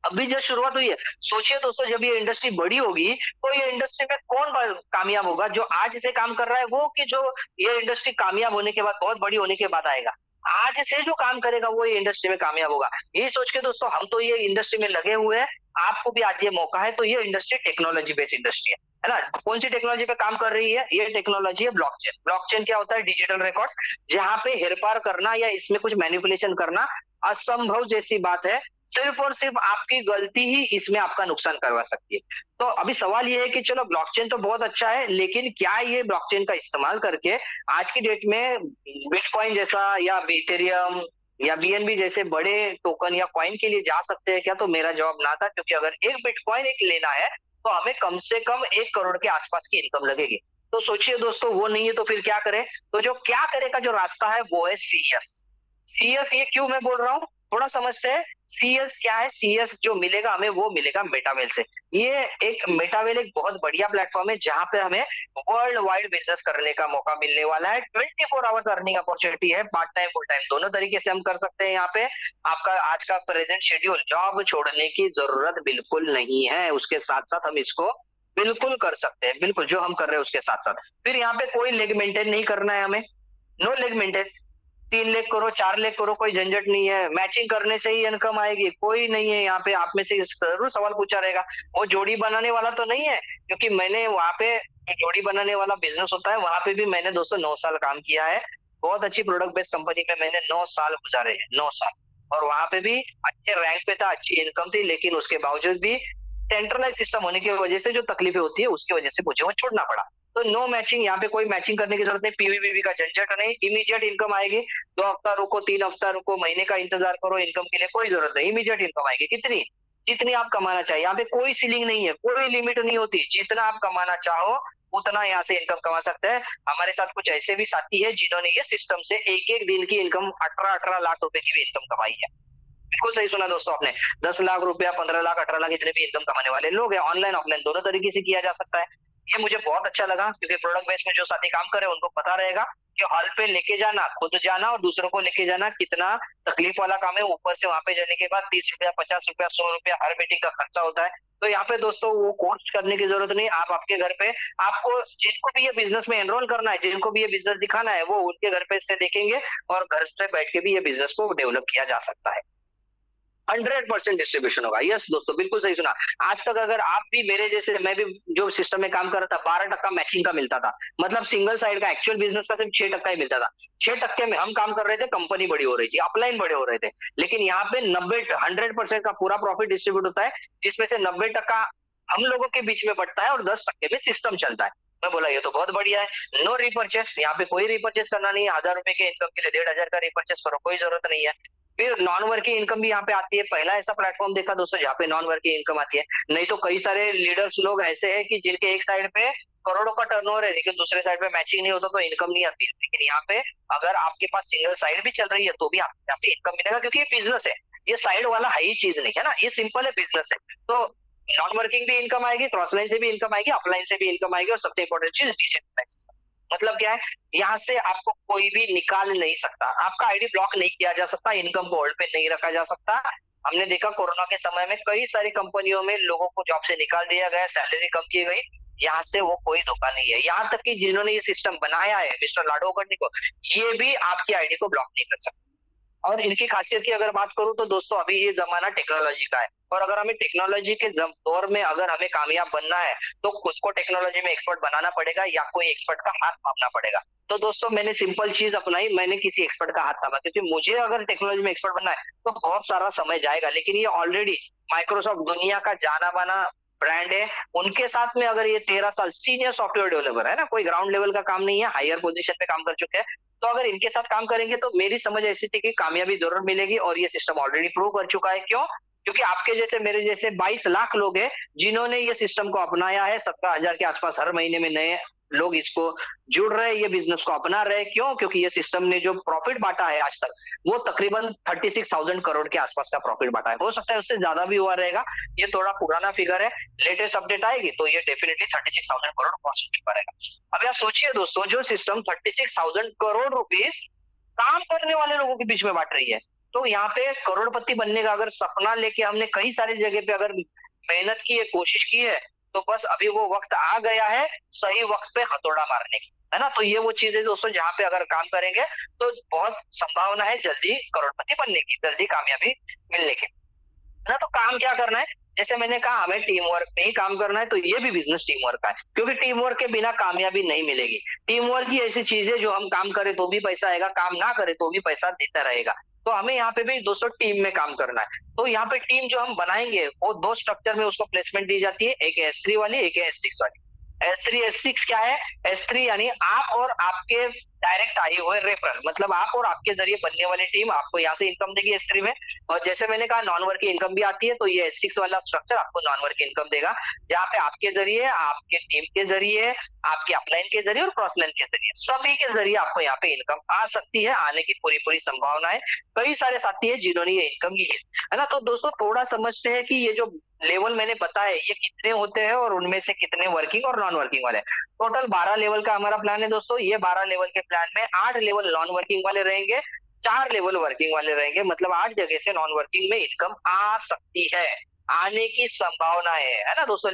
S2: अभी जब शुरुआत हुई है। सोचिए दोस्तों, जब ये इंडस्ट्री बड़ी होगी तो ये इंडस्ट्री में कौन कामयाब होगा? जो आज से काम कर रहा है वो, कि जो ये इंडस्ट्री कामयाब होने के बाद, बहुत बड़ी होने के बाद आएगा? आज से जो काम करेगा वो ये इंडस्ट्री में कामयाब होगा। ये सोच के दोस्तों, हम तो ये इंडस्ट्री में लगे हुए हैं, आपको भी आज ये मौका है। तो ये इंडस्ट्री टेक्नोलॉजी बेस्ड इंडस्ट्री है ना? कौन सी टेक्नोलॉजी पे काम कर रही है? ये टेक्नोलॉजी है ब्लॉकचेन। ब्लॉकचेन क्या होता है? डिजिटल रिकॉर्ड्स, जहां पे हेरफार करना या इसमें कुछ मैनिपुलेशन करना असंभव जैसी बात है। सिर्फ और सिर्फ आपकी गलती ही इसमें आपका नुकसान करवा सकती है। तो अभी सवाल ये है कि चलो ब्लॉकचेन तो बहुत अच्छा है, लेकिन क्या ये ब्लॉकचेन का इस्तेमाल करके आज की डेट में बिटकॉइन जैसा या इथेरियम या बीएनबी जैसे बड़े टोकन या कॉइन के लिए जा सकते हैं क्या? तो मेरा जवाब ना था। क्योंकि अगर एक बिटकॉइन एक लेना है तो हमें कम से कम 1 करोड़ के आसपास की इनकम लगेगी। तो सोचिए दोस्तों, वो नहीं है तो फिर क्या करें? तो जो क्या करे का जो रास्ता है वो है सीएस। सीएस ये क्यों मैं बोल रहा हूँ? थोड़ा समझते हैं। सीएस क्या है? सीएस जो मिलेगा हमें वो मिलेगा मेटावेल से। ये एक मेटावेल एक बहुत बढ़िया प्लेटफॉर्म है जहाँ पे हमें वर्ल्ड वाइड बिजनेस करने का मौका मिलने वाला है। 24 आवर्स अर्निंग अपॉर्चुनिटी है, पार्ट टाइम फुल टाइम दोनों तरीके से हम कर सकते हैं। यहाँ पे आपका आज का प्रेजेंट शेड्यूल जॉब छोड़ने की जरूरत बिल्कुल नहीं है, उसके साथ साथ हम इसको बिल्कुल कर सकते हैं, बिल्कुल जो हम कर रहे हैं उसके साथ साथ। फिर यहाँ पे कोई लेग मेंटेन नहीं करना है हमें, नो लेग मेंटेन। 3 लेग करो, 4 लेग करो, कोई झंझट नहीं है। मैचिंग करने से ही इनकम आएगी, कोई नहीं है यहाँ पे। आप में से जरूर सवाल पूछा रहेगा, वो जोड़ी बनाने वाला तो नहीं है? क्योंकि मैंने वहाँ पे जो जोड़ी बनाने वाला बिजनेस होता है वहां पे भी मैंने दोस्तों 9 साल काम किया है। बहुत अच्छी प्रोडक्ट बेस्ड कंपनी में मैंने 9 साल गुजारे हैं, 9 साल। और वहां पे भी अच्छे रैंक पे था, अच्छी इनकम थी, लेकिन उसके बावजूद भी सेंट्रलाइज सिस्टम होने की वजह से जो तकलीफें होती है उसकी वजह से मुझे वो छोड़ना पड़ा। तो नो मैचिंग, यहाँ पे कोई मैचिंग करने की जरूरत नहीं, पीवीबीवी का झंझट नहीं, इमीडिएट इनकम आएगी। 2 हफ्ता रुको, 3 हफ्ता रुको, महीने का इंतजार करो, इनकम के लिए कोई जरूरत नहीं, इमीडिएट इनकम आएगी। कितनी? जितनी आप कमाना चाहिए। यहाँ पे कोई सीलिंग नहीं है, कोई लिमिट नहीं होती, जितना आप कमाना चाहो उतना यहाँ से इनकम कमा सकते हैं। हमारे साथ कुछ ऐसे भी साथी है जिन्होंने ये सिस्टम से एक एक दिन की इनकम 18-18 लाख रुपए की भी इनकम कमाई है। बिल्कुल सही सुना दोस्तों आपने। 10 लाख रुपया, 15 लाख, 18 लाख इतने भी इनकम कमाने वाले लोग हैं। ऑनलाइन ऑफलाइन दोनों तरीके से किया जा सकता है। ये मुझे बहुत अच्छा लगा क्योंकि प्रोडक्ट बेस में जो साथी काम कर रहे हैं उनको पता रहेगा कि हॉल पे लेके जाना, खुद जाना और दूसरों को लेके जाना कितना तकलीफ वाला काम है। ऊपर से वहां पे जाने के बाद 30 रुपया, 50 रुपया, 100 रुपया हर मीटिंग का खर्चा होता है। तो यहाँ पे दोस्तों वो कोर्स करने की जरूरत नहीं। आप आपके घर पे, आपको जिनको भी ये बिजनेस में एनरोल करना है, जिनको भी ये बिजनेस दिखाना है, वो उनके घर पे से देखेंगे और घर पे बैठ के भी ये बिजनेस को डेवलप किया जा सकता है। 100% डिस्ट्रीब्यूशन होगा। यस दोस्तों, बिल्कुल सही सुना। आज तक अगर आप भी मेरे जैसे, मैं भी जो सिस्टम में काम कर रहा था, 12% मैचिंग का मिलता था। मतलब सिंगल साइड का एक्चुअल बिजनेस का सिर्फ 6% ही मिलता था। 6% में हम काम कर रहे थे, कंपनी बड़ी हो रही थी, अपलाइन बड़े हो रहे थे। लेकिन यहाँ पे 100% का पूरा प्रॉफिट डिस्ट्रीब्यूट होता है, जिसमें से 90% हम लोगों के बीच में बटता है और 10% में सिस्टम चलता है। मैं बोला ये तो बहुत बढ़िया है। नो रिपर्चेस, यहाँ पे कोई रिपर्चेस करना नहीं है। 1000 रुपए के इनकम के लिए 1500 का रिपर्चेस करो, कोई जरूरत नहीं है। फिर नॉन वर्किंग इनकम भी यहाँ पे आती है। पहला ऐसा प्लेटफॉर्म देखा दोस्तों जहाँ पे नॉन वर्किंग इनकम आती है। नहीं तो कई सारे लीडर्स लोग ऐसे हैं कि जिनके एक साइड पे करोड़ों का टर्नओवर है लेकिन दूसरे साइड पे मैचिंग नहीं होता तो इनकम नहीं आती। लेकिन यहाँ पे अगर आपके पास सिंगल साइड भी चल रही है तो भी आपको यहाँ से इनकम मिलेगा, क्योंकि ये बिजनेस है। ये साइड वाला हाई चीज नहीं है ना, ये सिंपल है, बिजनेस है। तो नॉन वर्किंग भी इनकम आएगी, क्रॉस लाइन से भी इनकम आएगी, अपलाइन से भी इनकम आएगी, और सबसे इंपॉर्टेंट चीज डिसेंट्रलाइज्ड। मतलब क्या है, यहाँ से आपको कोई भी निकाल नहीं सकता, आपका आईडी ब्लॉक नहीं किया जा सकता, इनकम को होल्ड पे नहीं रखा जा सकता। हमने देखा कोरोना के समय में कई सारी कंपनियों में लोगों को जॉब से निकाल दिया गया, सैलरी कम की गई। यहाँ से वो कोई धोखा नहीं है। यहाँ तक कि जिन्होंने ये सिस्टम बनाया है, मिस्टर लाडो करनी को, ये भी आपकी आईडी को ब्लॉक नहीं कर सकते। और इनकी खासियत की अगर बात करूं तो दोस्तों अभी ये जमाना टेक्नोलॉजी का है, और अगर हमें टेक्नोलॉजी के दौर में अगर हमें कामयाब बनना है तो खुद को टेक्नोलॉजी में एक्सपर्ट बनाना पड़ेगा या कोई एक्सपर्ट का हाथ थामना पड़ेगा। तो दोस्तों मैंने सिंपल चीज अपनाई, मैंने किसी एक्सपर्ट का हाथ थामा, क्योंकि मुझे अगर टेक्नोलॉजी में एक्सपर्ट बनना है तो बहुत सारा समय जाएगा। लेकिन ये ऑलरेडी माइक्रोसॉफ्ट दुनिया का जाना माना ब्रांड है, उनके साथ में अगर ये 13 साल सीनियर सॉफ्टवेयर डेवलपर है ना, कोई ग्राउंड लेवल का काम नहीं है, हायर पोजीशन पे काम कर चुके हैं। तो अगर इनके साथ काम करेंगे तो मेरी समझ ऐसी थी कि कामयाबी जरूर मिलेगी, और ये सिस्टम ऑलरेडी प्रूव कर चुका है। क्यों? क्योंकि आपके जैसे मेरे जैसे 22 लाख लोग हैं जिन्होंने ये सिस्टम को अपनाया है। 17,000 के आसपास हर महीने में नए लोग इसको जुड़ रहे हैं, ये बिजनेस को अपना रहे हैं। क्यों? क्योंकि ये सिस्टम ने जो प्रॉफिट बांटा है आज तक, वो तकरीबन 36,000 करोड़ के आसपास का प्रॉफिट बांटा है। हो सकता है उससे ज्यादा भी हुआ रहेगा, ये थोड़ा पुराना फिगर है, लेटेस्ट अपडेट आएगी तो ये डेफिनेटली 36,000 करोड़ क्रॉस हो चुका रहेगा। अब आप सोचिए दोस्तों, जो सिस्टम 36,000 करोड़ रुपीस काम करने वाले लोगों के बीच में बांट रही है, तो यहाँ पे करोड़पति बनने का अगर सपना लेके हमने कई सारी जगह पे अगर मेहनत की है, कोशिश की है, तो बस अभी वो वक्त आ गया है सही वक्त पे हथौड़ा मारने की, है ना। तो ये वो चीज है दोस्तों जहाँ पे अगर काम करेंगे तो बहुत संभावना है जल्दी करोड़पति बनने की, जल्दी कामयाबी मिलने की, है ना। तो काम क्या करना है, जैसे मैंने कहा हमें टीम वर्क में ही काम करना है, तो ये भी बिजनेस टीम वर्क का है, क्योंकि टीम वर्क के बिना कामयाबी नहीं मिलेगी। टीम वर्क ही ऐसी चीज है जो हम काम करें तो भी पैसा आएगा, काम ना करें तो भी पैसा देता रहेगा। तो हमें यहाँ पे भी दोस्तों टीम में काम करना है। तो यहाँ पे टीम जो हम बनाएंगे वो 2 स्ट्रक्चर में उसको प्लेसमेंट दी जाती है, एक है S3 वाली, एक है S6 वाली। S3 S6 क्या है? S3 यानी आप और आपके डायरेक्ट आई हुए रेफरल, मतलब आप और आपके जरिए बनने वाली टीम आपको यहाँ से इनकम देगी S3 में। और जैसे मैंने कहा नॉन वर्किंग इनकम भी आती है, तो ये S6 वाला स्ट्रक्चर आपको नॉन वर्किंग इनकम देगा, जहाँ पे आपके जरिए, आपके टीम के जरिए, आपके अपलाइन के जरिए और क्रॉसलाइन के जरिए, सभी के जरिए आपको यहाँ पे इनकम आ सकती है, आने की पूरी पूरी संभावना है। कई सारे साथी है जिन्होंने ये इनकम ली है ना। तो दोस्तों थोड़ा समझते हैं कि ये जो लेवल मैंने बताया ये कितने होते हैं और उनमें से कितने वर्किंग और नॉन वर्किंग वाले। टोटल 12 लेवल का हमारा प्लान है दोस्तों। ये 12 लेवल के प्लान में 8 लेवल नॉन वर्किंग वाले रहेंगे, 4 लेवल वर्किंग वाले रहेंगे, मतलब 8 जगह से नॉन वर्किंग में इनकम आ सकती है, आने की संभावना है ना दोस्तों।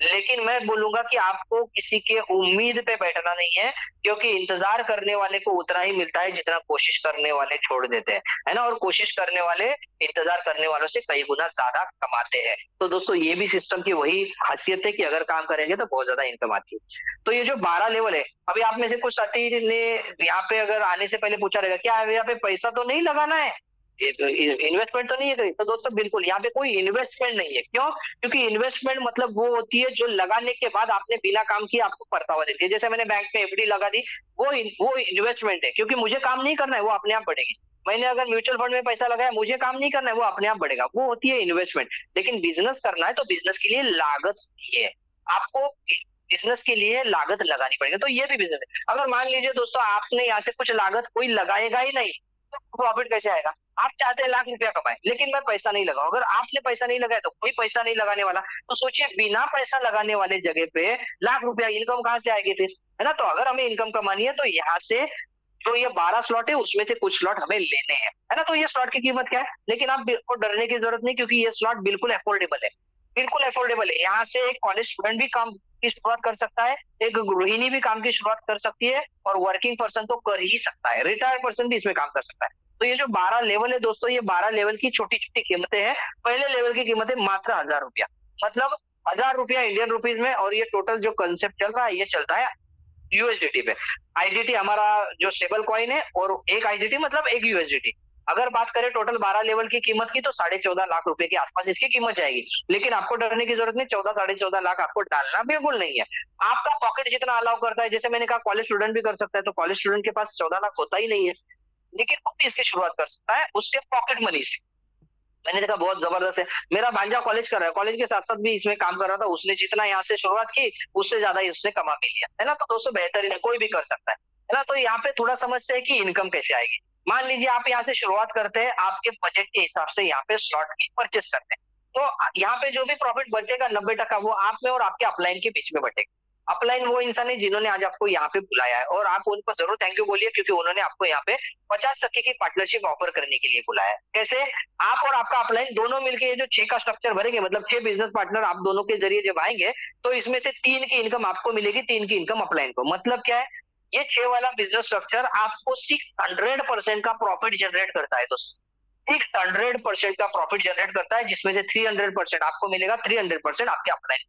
S2: लेकिन मैं बोलूंगा कि आपको किसी के उम्मीद पे बैठना नहीं है, क्योंकि इंतजार करने वाले को उतना ही मिलता है जितना कोशिश करने वाले छोड़ देते हैं, है ना। और कोशिश करने वाले इंतजार करने वालों से कई गुना ज्यादा कमाते हैं। तो दोस्तों ये भी सिस्टम की वही खासियत है कि अगर काम करेंगे तो बहुत ज्यादा इनकम आती है। तो ये जो 12 लेवल है, अभी आप में से कुछ साथी ने यहाँ पे अगर आने से पहले पूछा रहेगा क्या यहाँ पे पैसा तो नहीं लगाना है, इन्वेस्टमेंट तो नहीं है कहीं। तो दोस्तों बिल्कुल यहाँ पे कोई इन्वेस्टमेंट नहीं है। क्यों? क्योंकि इन्वेस्टमेंट मतलब वो होती है जो लगाने के बाद आपने बिना काम किए आपको परतावा देती है। जैसे मैंने बैंक में FD लगा दी, वो इन्वेस्टमेंट है, क्योंकि मुझे काम नहीं करना है, वो अपने आप बढ़ेगी। मैंने अगर म्यूचुअल फंड में पैसा लगाया, मुझे काम नहीं करना है, वो अपने आप बढ़ेगा, वो होती है इन्वेस्टमेंट। लेकिन बिजनेस करना है तो बिजनेस के लिए लागत होती है, आपको बिजनेस के लिए लागत लगानी पड़ेगी। तो ये भी बिजनेस है। अगर मान लीजिए दोस्तों आपने यहाँ से कुछ लागत कोई लगाएगा ही नहीं, तो प्रॉफिट कैसे आएगा? आप चाहते हैं लाख रुपया कमाए, लेकिन मैं पैसा नहीं लगाऊं। अगर आपने पैसा नहीं लगाया तो कोई पैसा नहीं लगाने वाला। तो सोचिए बिना पैसा लगाने वाले जगह पे लाख रुपया इनकम कहाँ से आएगी फिर, है ना। तो अगर हमें इनकम कमानी है तो यहाँ से जो ये 12 स्लॉट है उसमें से कुछ स्लॉट हमें लेने हैं, है ना। तो ये स्लॉट की कीमत क्या है? लेकिन आप को डरने की जरूरत नहीं, क्योंकि ये स्लॉट बिल्कुल अफोर्डेबल है, बिल्कुल अफोर्डेबल है। यहाँ से एक कॉलेज स्टूडेंट भी काम की शुरुआत कर सकता है, एक गृहिणी भी काम की शुरुआत कर सकती है, और वर्किंग पर्सन तो कर ही सकता है, रिटायर्ड पर्सन भी इसमें काम कर सकता है। तो ये जो 12 लेवल है दोस्तों, ये 12 लेवल की छोटी छोटी कीमतें हैं। पहले लेवल की कीमत है मात्र 1000 रुपया, मतलब 1000 रुपया इंडियन रुपीज में। और ये टोटल जो कंसेप्ट चल रहा है ये चलता है USDT पे। IDT हमारा जो स्टेबल कॉइन है, और एक IDT मतलब एक USDT। अगर बात करें टोटल 12 लेवल की कीमत की, तो 14.5 लाख रुपए के आसपास इसकी कीमत जाएगी। लेकिन आपको डरने की जरूरत नहीं, 14-14.5 लाख आपको डालना बिल्कुल नहीं है। आपका पॉकेट जितना अलाउ करता है, जैसे मैंने कहा कॉलेज स्टूडेंट भी कर सकता है, तो कॉलेज स्टूडेंट के पास 14 लाख होता ही नहीं है, लेकिन वो भी इसकी शुरुआत कर सकता है उसके पॉकेट मनी से। मैंने देखा बहुत जबरदस्त है, मेरा भांजा कॉलेज कर रहा है, कॉलेज के साथ साथ भी इसमें काम कर रहा था, उसने जितना यहाँ से शुरुआत की उससे ज्यादा ही उसने कमा भी लिया, है ना। तो दोस्तों बेहतरीन है, कोई भी कर सकता है ना। तो यहाँ पे थोड़ा समझते हैं कि इनकम कैसे आएगी। मान लीजिए आप यहाँ से शुरुआत करते हैं, आपके बजट के हिसाब से यहाँ पे स्लॉट की परचेस करते हैं, तो यहाँ पे जो भी प्रॉफिट बचेगा 90% वो आप में और आपके अपलाइन के बीच में बचेगा। अपलाइन वो इंसान है जिन्होंने आज आपको यहाँ पे बुलाया है, और आप उनको जरूर थैंक यू बोलिए, क्योंकि उन्होंने आपको यहाँ पे 50% की पार्टनरशिप ऑफर करने के लिए बुलाया है। कैसे? आप और आपका अपलाइन दोनों मिलकर ये जो 6 का स्ट्रक्चर भरेंगे, मतलब 6 बिजनेस पार्टनर आप दोनों के जरिए जब आएंगे, तो इसमें से 3 की इनकम आपको मिलेगी, 3 की इनकम अपलाइन को। मतलब क्या है? ये 6 वाला बिजनेस स्ट्रक्चर आपको 600% का प्रॉफिट जनरेट करता है दोस्तों, 600% का प्रॉफिट जनरेट करता है, जिसमें से 300% आपको मिलेगा, 300% आपके अपलाइन।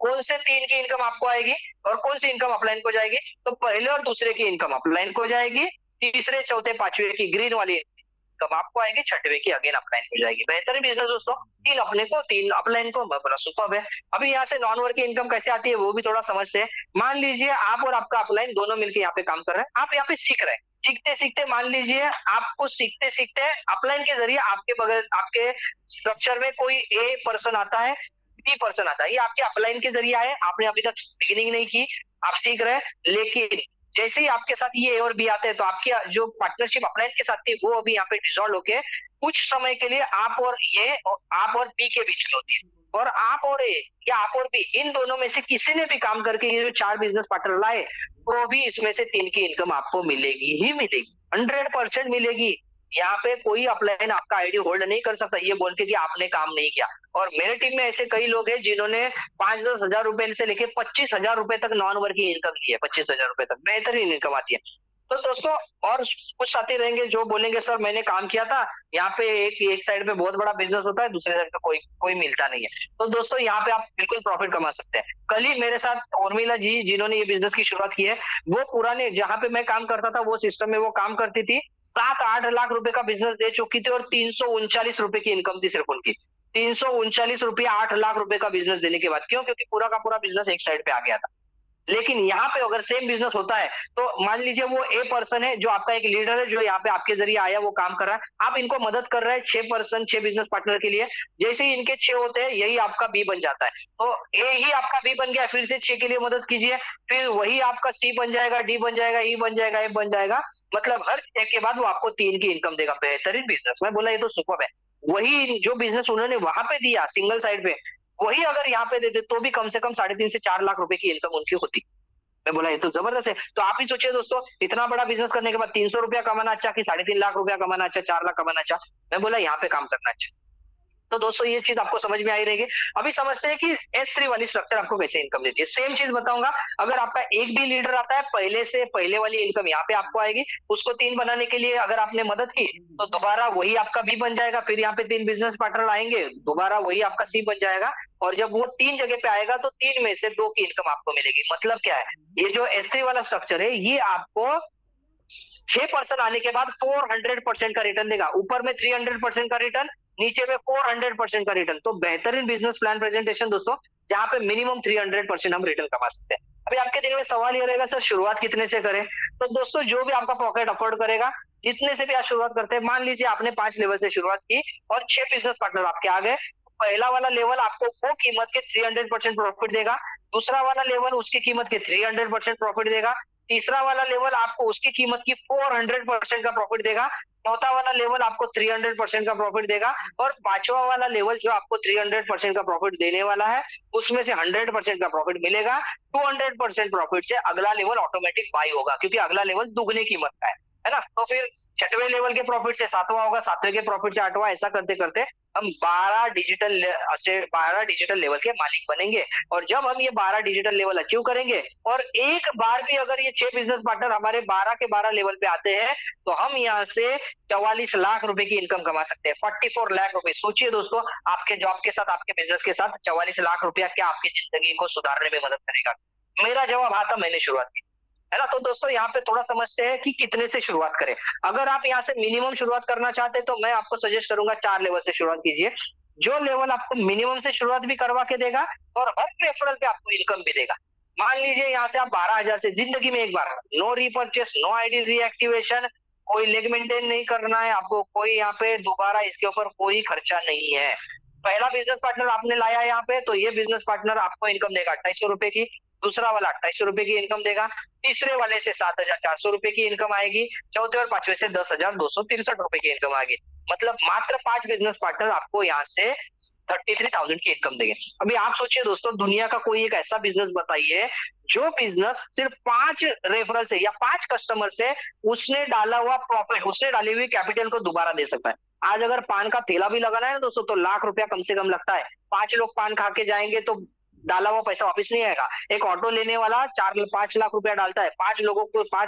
S2: कौन से 3 की इनकम आपको आएगी और कौन सी इनकम अपलाइन को जाएगी? तो पहले और दूसरे की इनकम अपलाइन को जाएगी, तीसरे चौथे पांचवे की ग्रीन वाली इनकम आपको आएगी, छठवे की अगेन अपलाइन को जाएगी। बेहतरीन बिजनेस दोस्तों, 3 अपने को 3 अपलाइन को, बड़ा सुपर्ब है। अभी यहाँ से नॉन वर्किंग इनकम कैसे आती है वो भी थोड़ा समझते हैं। मान लीजिए आप और आपका अपलाइन दोनों मिलकर यहाँ पे काम कर रहे हैं, आप यहाँ पे सीख रहे हैं, सीखते सीखते मान लीजिए आपको सीखते सीखते अपलाइन के जरिए आपके बगल आपके स्ट्रक्चर में कोई A पर्सन आता है, B पर्सन आता है, ये आपके अपलाइन के जरिए आए, आपने अभी तक बिगिनिंग नहीं की, आप सीख रहे हैं। लेकिन जैसे ही आपके साथ ये A और B आते हैं, तो आपकी जो पार्टनरशिप अपलाइन के साथ थी वो अभी यहाँ पे डिसॉल्व होके कुछ समय के लिए आप और B के बीच में होती है, और आप और A या आप और B इन दोनों में से किसी ने भी काम करके ये जो 4 बिजनेस पार्टनर लाए, तो भी इसमें से 3 की इनकम आपको मिलेगी ही मिलेगी, 100% मिलेगी। यहाँ पे कोई अपलाइन आपका आईडी होल्ड नहीं कर सकता ये बोल के कि आपने काम नहीं किया। और मेरे टीम में ऐसे कई लोग हैं जिन्होंने 5-10 हजार रुपए से लेके 25,000 रुपए तक नॉन वर्किंग इनकम की है, 25,000 रुपए तक बेहतरीन इनकम आती है। तो दोस्तों और कुछ साथी रहेंगे जो बोलेंगे सर मैंने काम किया था, यहाँ पे एक साइड पे बहुत बड़ा बिजनेस होता है, दूसरे साइड पे कोई मिलता नहीं है। तो दोस्तों यहाँ पे आप बिल्कुल प्रॉफिट कमा सकते हैं। कल ही मेरे साथ उर्मिला जी जिन्होंने ये बिजनेस की शुरुआत की है, वो पुराने जहाँ पे मैं काम करता था वो सिस्टम में वो काम करती थी, 7-8 लाख रुपए का बिजनेस दे चुकी थी, और 339 रुपए की इनकम थी सिर्फ उनकी। 339 रुपया 8 लाख रुपए का बिजनेस देने के बाद। क्यों? क्योंकि पूरा का पूरा बिजनेस एक साइड पे आ गया था। लेकिन यहाँ पे अगर सेम बिजनेस होता है तो मान लीजिए वो ए पर्सन है जो आपका एक लीडर है जो यहाँ पे आपके जरिए आया वो काम कर रहा है, आप इनको मदद कर रहे हैं 6 पर्सन 6 बिजनेस पार्टनर के लिए। जैसे ही इनके 6 होते हैं यही आपका बी बन जाता है, तो ए ही आपका बी बन गया, फिर से 6 के लिए मदद कीजिए, फिर वही आपका सी बन जाएगा, डी बन जाएगा, ई बन जाएगा, एफ बन जाएगा। मतलब हर 6 के बाद वो आपको 3 की इनकम देगा। बेहतरीन बिजनेस, मैं बोला ये तो सुपर है। वही जो बिजनेस उन्होंने वहां पे दिया सिंगल साइड पे, वही अगर यहाँ पे देते तो भी कम से कम 3.5 से 4 लाख रुपए की इनकम उनकी होती। मैं बोला ये तो जबरदस्त है। तो आप ही सोचिए दोस्तों, इतना बड़ा बिजनेस करने के बाद 300 रुपया कमाना अच्छा कि 3.5 लाख रुपया कमाना अच्छा, 4 लाख कमाना अच्छा। मैं बोला यहाँ पे काम करना अच्छा। तो दोस्तों ये चीज आपको समझ में आई रहेगी। अभी समझते हैं कि S3 वाली स्ट्रक्चर आपको कैसे इनकम देती है। सेम चीज बताऊंगा, अगर आपका एक भी लीडर आता है पहले से पहले वाली इनकम यहाँ पे आपको आएगी, उसको 3 बनाने के लिए अगर आपने मदद की तो दोबारा वही आपका बी बन जाएगा, फिर यहाँ पे 3 बिजनेस पार्टनर आएंगे, दोबारा वही आपका सी बन जाएगा। और जब वो 3 जगह पे आएगा तो 3 में से 2 की इनकम आपको मिलेगी। मतलब क्या है, ये जो S3 वाला स्ट्रक्चर है ये आपको 6 पर्सन आने के बाद 400% का रिटर्न देगा। ऊपर में 300% का रिटर्न, नीचे में 400% का रिटर्न। तो बेहतरीन बिजनेस प्लान प्रेजेंटेशन दोस्तों, जहां पे मिनिमम 300% हम रिटर्न कमा सकते हैं। अभी आपके दिल में सवाल ये रहेगा सर शुरुआत कितने से करें? तो दोस्तों जो भी आपका पॉकेट अफोर्ड करेगा, जितने से भी आप शुरुआत करते हैं, मान लीजिए आपने 5 लेवल से शुरुआत की और 6 बिजनेस पार्टनर आपके आ गए, पहला वाला लेवल आपको वो कीमत के 300% प्रॉफिट देगा, दूसरा वाला लेवल उसकी कीमत के 300% प्रॉफिट देगा, तीसरा वाला लेवल आपको उसकी कीमत की 400% का प्रॉफिट देगा, चौथा वाला लेवल आपको 300% का प्रॉफिट देगा, और पांचवा वाला लेवल जो आपको 300% का प्रॉफिट देने वाला है उसमें से 100% का प्रॉफिट मिलेगा। 200% प्रॉफिट से अगला लेवल ऑटोमेटिक बाई होगा, क्योंकि अगला लेवल दुगने कीमत का है ना। तो फिर 6वें लेवल के प्रॉफिट से 7वां होगा, 7वें के प्रॉफिट से 8वां, ऐसा करते करते हम 12 डिजिटल लेवल के मालिक बनेंगे। और जब हम ये 12 डिजिटल लेवल अचीव करेंगे और एक बार भी अगर ये 6 बिजनेस पार्टनर हमारे 12 के 12 लेवल पे आते हैं तो हम यहाँ से 44 लाख रुपए की इनकम कमा सकते हैं। 44 लाख रुपए। सोचिए दोस्तों, आपके जॉब के साथ, आपके बिजनेस के साथ 44 लाख रुपया क्या आपकी जिंदगी को सुधारने में मदद करेगा? मेरा जवाब हाँ था, मैंने शुरुआत की, है ना। तो दोस्तों यहाँ पे थोड़ा समझते हैं कि कितने से शुरुआत करें। अगर आप यहाँ से मिनिमम शुरुआत करना चाहते हैं तो मैं आपको सजेस्ट करूंगा 4 लेवल से शुरुआत कीजिए। जो लेवल आपको मिनिमम से शुरुआत भी करवा के देगा और हर रेफरल पे आपको इनकम भी देगा। मान लीजिए यहाँ से आप 12,000 से जिंदगी में एक बार, no repurchase, no ID reactivation, कोई लेग मेंटेन नहीं करना है आपको, कोई यहाँ पे दोबारा इसके ऊपर कोई खर्चा नहीं है। पहला बिजनेस पार्टनर आपने लाया यहाँ पे तो ये बिजनेस पार्टनर आपको इनकम देगा 2800 रुपए की, दूसरा वाला 2800 रुपए की इनकम देगा, तीसरे वाले से 7,400 रुपए की इनकम आएगी, चौथे और पांचवे से 10,263 रुपए की इनकम आएगी। मतलब मात्र 5 बिजनेस पार्टनर आपको यहाँ से 33,000 की इनकम देंगे। अभी आप सोचिए दोस्तों, दुनिया का कोई एक ऐसा बिजनेस बताइए जो बिजनेस सिर्फ 5 रेफरल से या 5 कस्टमर से उसने डाला हुआ प्रॉफिट, उसने डाली हुई कैपिटल को दोबारा दे सकता है। आज अगर पान का ठेला भी लगाना है ना दोस्तों तो लाख रुपया कम से कम लगता है। 5 लोग पान खा के जाएंगे तो डाला हुआ पैसा वापस नहीं आएगा। एक ऑटो लेने वाला 5 लाख रुपया डालता है, 5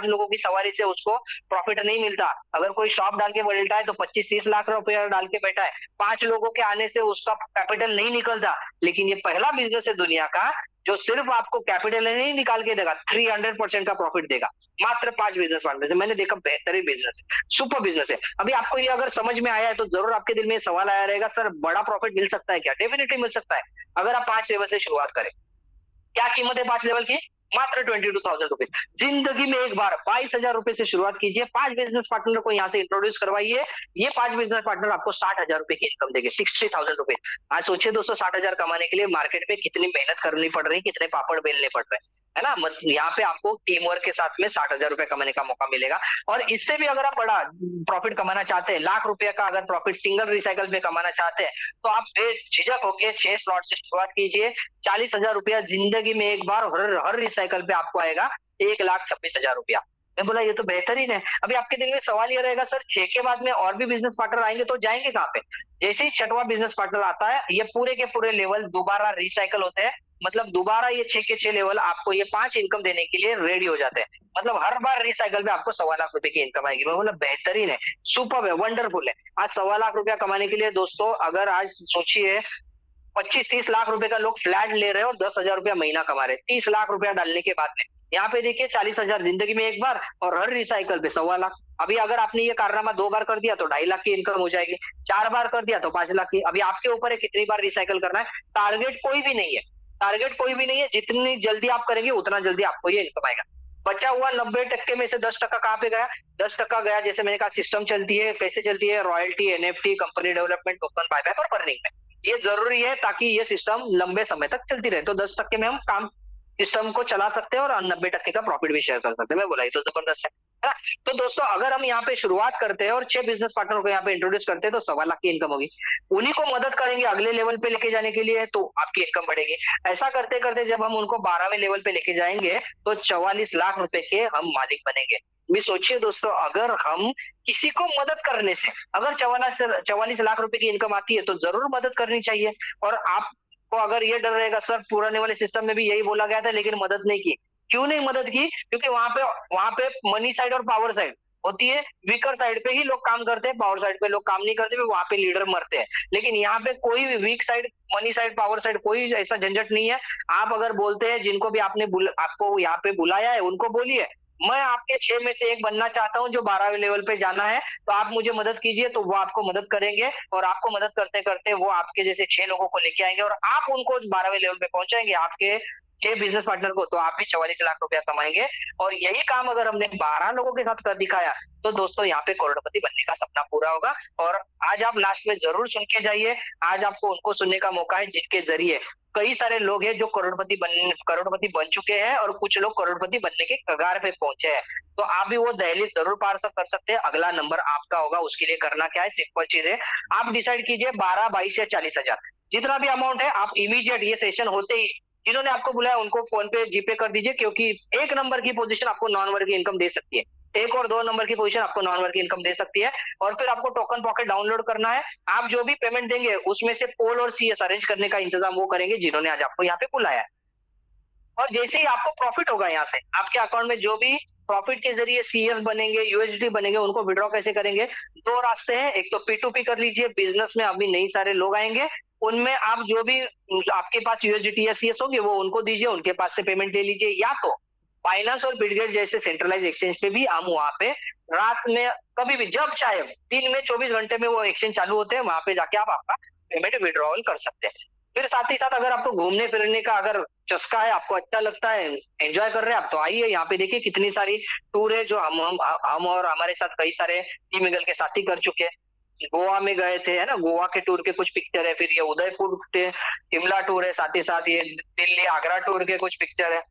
S2: लोगों की सवारी से उसको प्रॉफिट नहीं मिलता। अगर कोई शॉप डाल के बैठा है तो 25-30 लाख रुपया डाल के बैठा है, 5 लोगों के आने से उसका कैपिटल नहीं निकलता। लेकिन ये पहला बिजनेस है दुनिया का जो सिर्फ आपको कैपिटल नहीं निकाल के देगा, 300% का प्रॉफिट देगा मात्र 5 बिजनेस पार्टनर से। मैंने देखा बेहतरीन बिजनेस है, सुपर बिजनेस है। अभी आपको ये अगर समझ में आया है तो जरूर आपके दिल में सवाल आया रहेगा, सर बड़ा प्रॉफिट मिल सकता है क्या? डेफिनेटली मिल सकता है अगर आप 5 लेवल से शुरुआत करें। क्या कीमत है 5 लेवल की? मात्र 22,000 रुपए। जिंदगी में एक बार 22,000 रुपए से शुरुआत कीजिए, 5 बिजनेस पार्टनर को यहाँ से इंट्रोड्यूस करवाइए। ये 5 बिजनेस पार्टनर आपको 60,000 रुपए की इनकम देंगे, 60,000 रुपए। आज सोचिए दोस्तों, 60,000 कमाने के लिए मार्केट में कितनी मेहनत करनी पड़ रही, कितने पापड़ बेलने पड़ रहे हैं, है ना। यहाँ पे आपको टीम वर्क के साथ में 60,000 रुपए कमाने का मौका मिलेगा। और इससे भी अगर आप बड़ा प्रॉफिट कमाना चाहते हैं, लाख रुपए का अगर प्रॉफिट सिंगल रिसाइकल में कमाना चाहते हैं तो आप बेझिझक होकर 6 स्लॉट से शुरुआत कीजिए। 40,000 रुपया जिंदगी में एक बार हर रिसाइकल पे आपको आएगा 1,26,000 रुपया। मैं बोला ये तो बेहतरीन है। अभी आपके दिल में सवाल ये रहेगा, सर 6 के बाद में और भी बिजनेस पार्टनर आएंगे तो जाएंगे कहाँ पे? जैसे ही 6वां बिजनेस पार्टनर आता है, ये पूरे के पूरे लेवल दोबारा रिसाइकल होते हैं। मतलब दोबारा ये 6 के 6 लेवल आपको ये 5 इनकम देने के लिए रेडी हो जाते हैं। मतलब हर बार रिसाइकल में आपको 1.25 लाख रुपए की इनकम आएगी। मैं बोला बेहतरीन है, सुपर है, वंडरफुल है। आज 1.25 लाख रुपया कमाने के लिए दोस्तों, अगर आज सोचिए 25-30 लाख रुपए का लोग फ्लैट ले रहे हो, 10,000 रुपया महीना कमा रहे, 30 लाख रुपया डालने के बाद में यहाँ पे देखिए 40,000 जिंदगी में एक बार और हर रिसाइकल पे 1.25 लाख। अभी अगर आपने ये कारनामा 2 बार कर दिया तो 2.5 लाख की इनकम हो जाएगी, 4 बार कर दिया तो 5 लाख की। अभी आपके ऊपर है कितनी बार रिसाइकल करना है, टारगेट कोई भी नहीं है। टारगेट कोई भी नहीं है, जितनी जल्दी आप करेंगे उतना जल्दी आपको ये इनकम आएगा। बचा हुआ 90% में से 10% कहाँ पे गया? 10% गया, जैसे मैंने कहा, सिस्टम चलती है, कैसे चलती है? Royalty, NFT, company development, token buyback और बर्निंग में। ये जरूरी है ताकि ये सिस्टम लंबे समय तक चलती रहे। तो 10% में हम काम सिस्टम को चला सकते हैं और 90% का प्रॉफिट भी शेयर कर सकते हैं। मैं बोला ये तो जबरदस्त है ना? तो दोस्तों, अगर हम यहाँ पे शुरुआत करते हैं और 6 बिजनेस पार्टनर को यहाँ पे इंट्रोड्यूस करते हैं तो 1.25 लाख की इनकम होगी। उन्हीं को मदद करेंगे अगले लेवल पे लेके जाने के लिए, तो आपकी इनकम बढ़ेगी। ऐसा करते करते जब हम उनको 12वें लेवल पे लेके जाएंगे तो 44 लाख रुपए के हम मालिक बनेंगे। भी सोचिए दोस्तों, अगर हम किसी को मदद करने से अगर 44 लाख रुपए की इनकम आती है तो जरूर मदद करनी चाहिए। और आपको अगर ये डर रहेगा, सर पुराने वाले सिस्टम में भी यही बोला गया था लेकिन मदद नहीं की, क्यों नहीं मदद की? क्योंकि वहां पे मनी साइड और पावर साइड होती है। वीकर साइड पे ही लोग काम करते हैं, पावर साइड पे लोग काम नहीं करते, वहां पे लीडर मरते हैं। लेकिन यहाँ पे कोई भी week side, money side, power side, कोई ऐसा झंझट नहीं है। आप अगर बोलते हैं, जिनको भी आपको यहाँ पे बुलाया है उनको बोलिए, मैं आपके 6 में से एक बनना चाहता हूँ जो 12वें लेवल पे जाना है, तो आप मुझे मदद कीजिए, तो वो आपको मदद करेंगे। और आपको मदद करते करते वो आपके जैसे 6 लोगों को लेके आएंगे और आप उनको 12वें लेवल पे पहुंचाएंगे, आपके 6 बिजनेस पार्टनर को, तो आप भी 44 लाख रुपया कमाएंगे। और यही काम अगर हमने 12 लोगों के साथ कर दिखाया तो दोस्तों यहाँ पे करोड़पति बनने का सपना पूरा होगा। और आज आप लास्ट में जरूर सुन के जाइए, आज आपको उनको सुनने का मौका है जिनके जरिए कई सारे लोग हैं जो करोड़पति बन चुके हैं और कुछ लोग करोड़पति बनने के कगार पे पहुंचे हैं। तो आप भी वो दहलीज जरूर पार कर सकते हैं। अगला नंबर आपका होगा। उसके लिए करना क्या है? सिंपल चीज है, आप डिसाइड कीजिए 12, 22 या 40 हजार, जितना भी अमाउंट है आप इमीडिएट ये सेशन होते ही जिन्होंने आपको बुलाया उनको फोन पे, जीपे कर दीजिए। क्योंकि 1 नंबर की पोजीशन आपको नॉन वर्क की इनकम दे सकती है, 1 और 2 नंबर की पोजीशन आपको नॉन वर्क की इनकम दे सकती है। और फिर आपको टोकन पॉकेट डाउनलोड करना है। आप जो भी पेमेंट देंगे उसमें से पोल और सीएस अरेंज करने का इंतजाम वो करेंगे जिन्होंने आज आपको यहाँ पे बुलाया है। और जैसे ही आपको प्रॉफिट होगा, यहाँ से आपके अकाउंट में जो भी प्रॉफिट के जरिए सीएस बनेंगे, यूएसडी बनेंगे, उनको विड्रॉ कैसे करेंगे? 2 रास्ते हैं। एक तो P2P कर लीजिए, बिजनेस में अभी नई सारे लोग आएंगे, उनमें आप जो भी आपके पास यूएसडीटी या सीएस होंगे वो उनको दीजिए, उनके पास से पेमेंट ले लीजिए। या तो बाइनेंस और बिटगेट जैसे सेंट्रलाइज एक्सचेंज पे भी हम वहां पे रात में कभी भी जब चाहे, दिन में 24 घंटे में वो एक्सचेंज चालू होते हैं, वहां पे जाके आप आपका पेमेंट विड्रॉवल कर सकते हैं। फिर साथ ही साथ अगर आपको घूमने फिरने का अगर चस्का है, आपको अच्छा लगता है, एंजॉय कर रहे हैं आप, तो आइए यहाँ पे देखिए कितनी सारी टूर है जो हम और हमारे साथ कई सारे टीम ईगल के साथी कर चुके हैं। गोवा में गए थे, है ना, गोवा के टूर के कुछ पिक्चर है। फिर ये उदयपुर के शिमला टूर है, साथ ही साथ ये दिल्ली आगरा टूर के कुछ पिक्चर है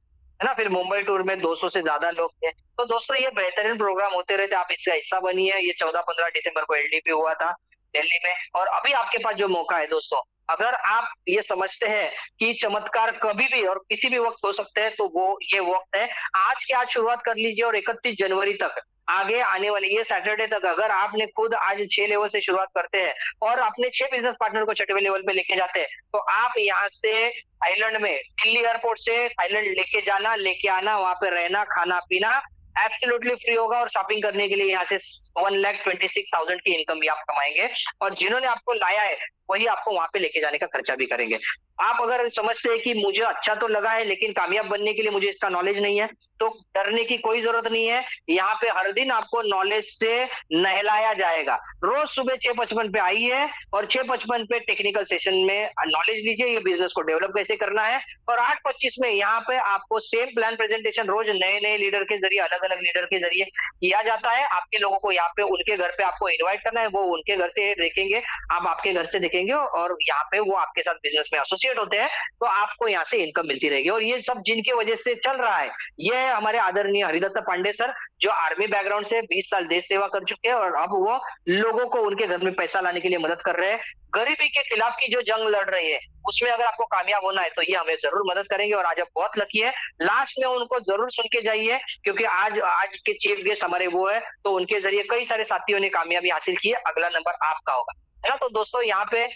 S2: ना। फिर मुंबई टूर में 200 से ज्यादा लोग थे। तो दोस्तों ये बेहतरीन प्रोग्राम होते रहते, आप इसका हिस्सा बनिए। ये 14-15 दिसंबर को एलडीपी हुआ था दिल्ली में। और अभी आपके पास जो मौका है दोस्तों, अगर आप ये समझते हैं कि चमत्कार कभी भी और किसी भी वक्त हो सकते हैं, तो वो ये वक्त है। आज की आज शुरुआत कर लीजिए और 31 जनवरी तक, आगे आने वाले ये सैटरडे तक, अगर आपने खुद आज 6 लेवल से शुरुआत करते हैं और अपने 6 बिजनेस पार्टनर को 6वें लेवल पे लेके जाते हैं, तो आप यहाँ से थाईलैंड में, दिल्ली एयरपोर्ट से थाईलैंड लेके जाना, लेके आना, वहां पे रहना, खाना पीना एब्सोल्युटली फ्री होगा। और शॉपिंग करने के लिए यहाँ से 1,26,000 की इनकम भी आप कमाएंगे। और जिन्होंने आपको लाया है वही आपको वहां पे लेके जाने का खर्चा भी करेंगे। आप अगर समझते हैं कि मुझे अच्छा तो लगा है लेकिन कामयाब बनने के लिए मुझे इसका नॉलेज नहीं है, तो डरने की कोई जरूरत नहीं है। यहाँ पे हर दिन आपको नॉलेज से नहलाया जाएगा। रोज सुबह 6:55 पे आइए और 6:55 पे टेक्निकल सेशन में नॉलेज लीजिए, ये बिजनेस को डेवलप कैसे करना है। और 8:25 में यहाँ पे आपको सेम प्लान प्रेजेंटेशन रोज नए नए लीडर के जरिए, अलग अलग लीडर के जरिए किया जाता है। आपके लोगों को यहाँ पे उनके घर पे आपको इन्वाइट करना है, वो उनके घर से देखेंगे, आप आपके घर से देखेंगे, और यहाँ पे वो आपके साथ बिजनेस में एसोसिएट होते हैं, तो आपको यहाँ से इनकम मिलती रहेगी। और ये सब जिनकी वजह से चल रहा है, ये हमारे आदरणीय हरिदत्त पांडे सर, जो आर्मी बैकग्राउंड से 20 साल देश सेवा कर चुके हैं और अब वो लोगों को उनके घर में पैसा लाने के लिए मदद कर रहे हैं। गरीबी के खिलाफ की जो जंग लड़ रही है उसमें अगर आपको कामयाब होना है तो ये हमें जरूर मदद करेंगे। और आज आप बहुत लकी है, लास्ट में उनको जरूर सुन के जाइए, क्योंकि आज के चीफ गेस्ट हमारे वो है, तो उनके जरिए कई सारे साथियों ने कामयाबी हासिल की है। अगला नंबर आपका होगा, है ना। तो दोस्तों यहाँ पे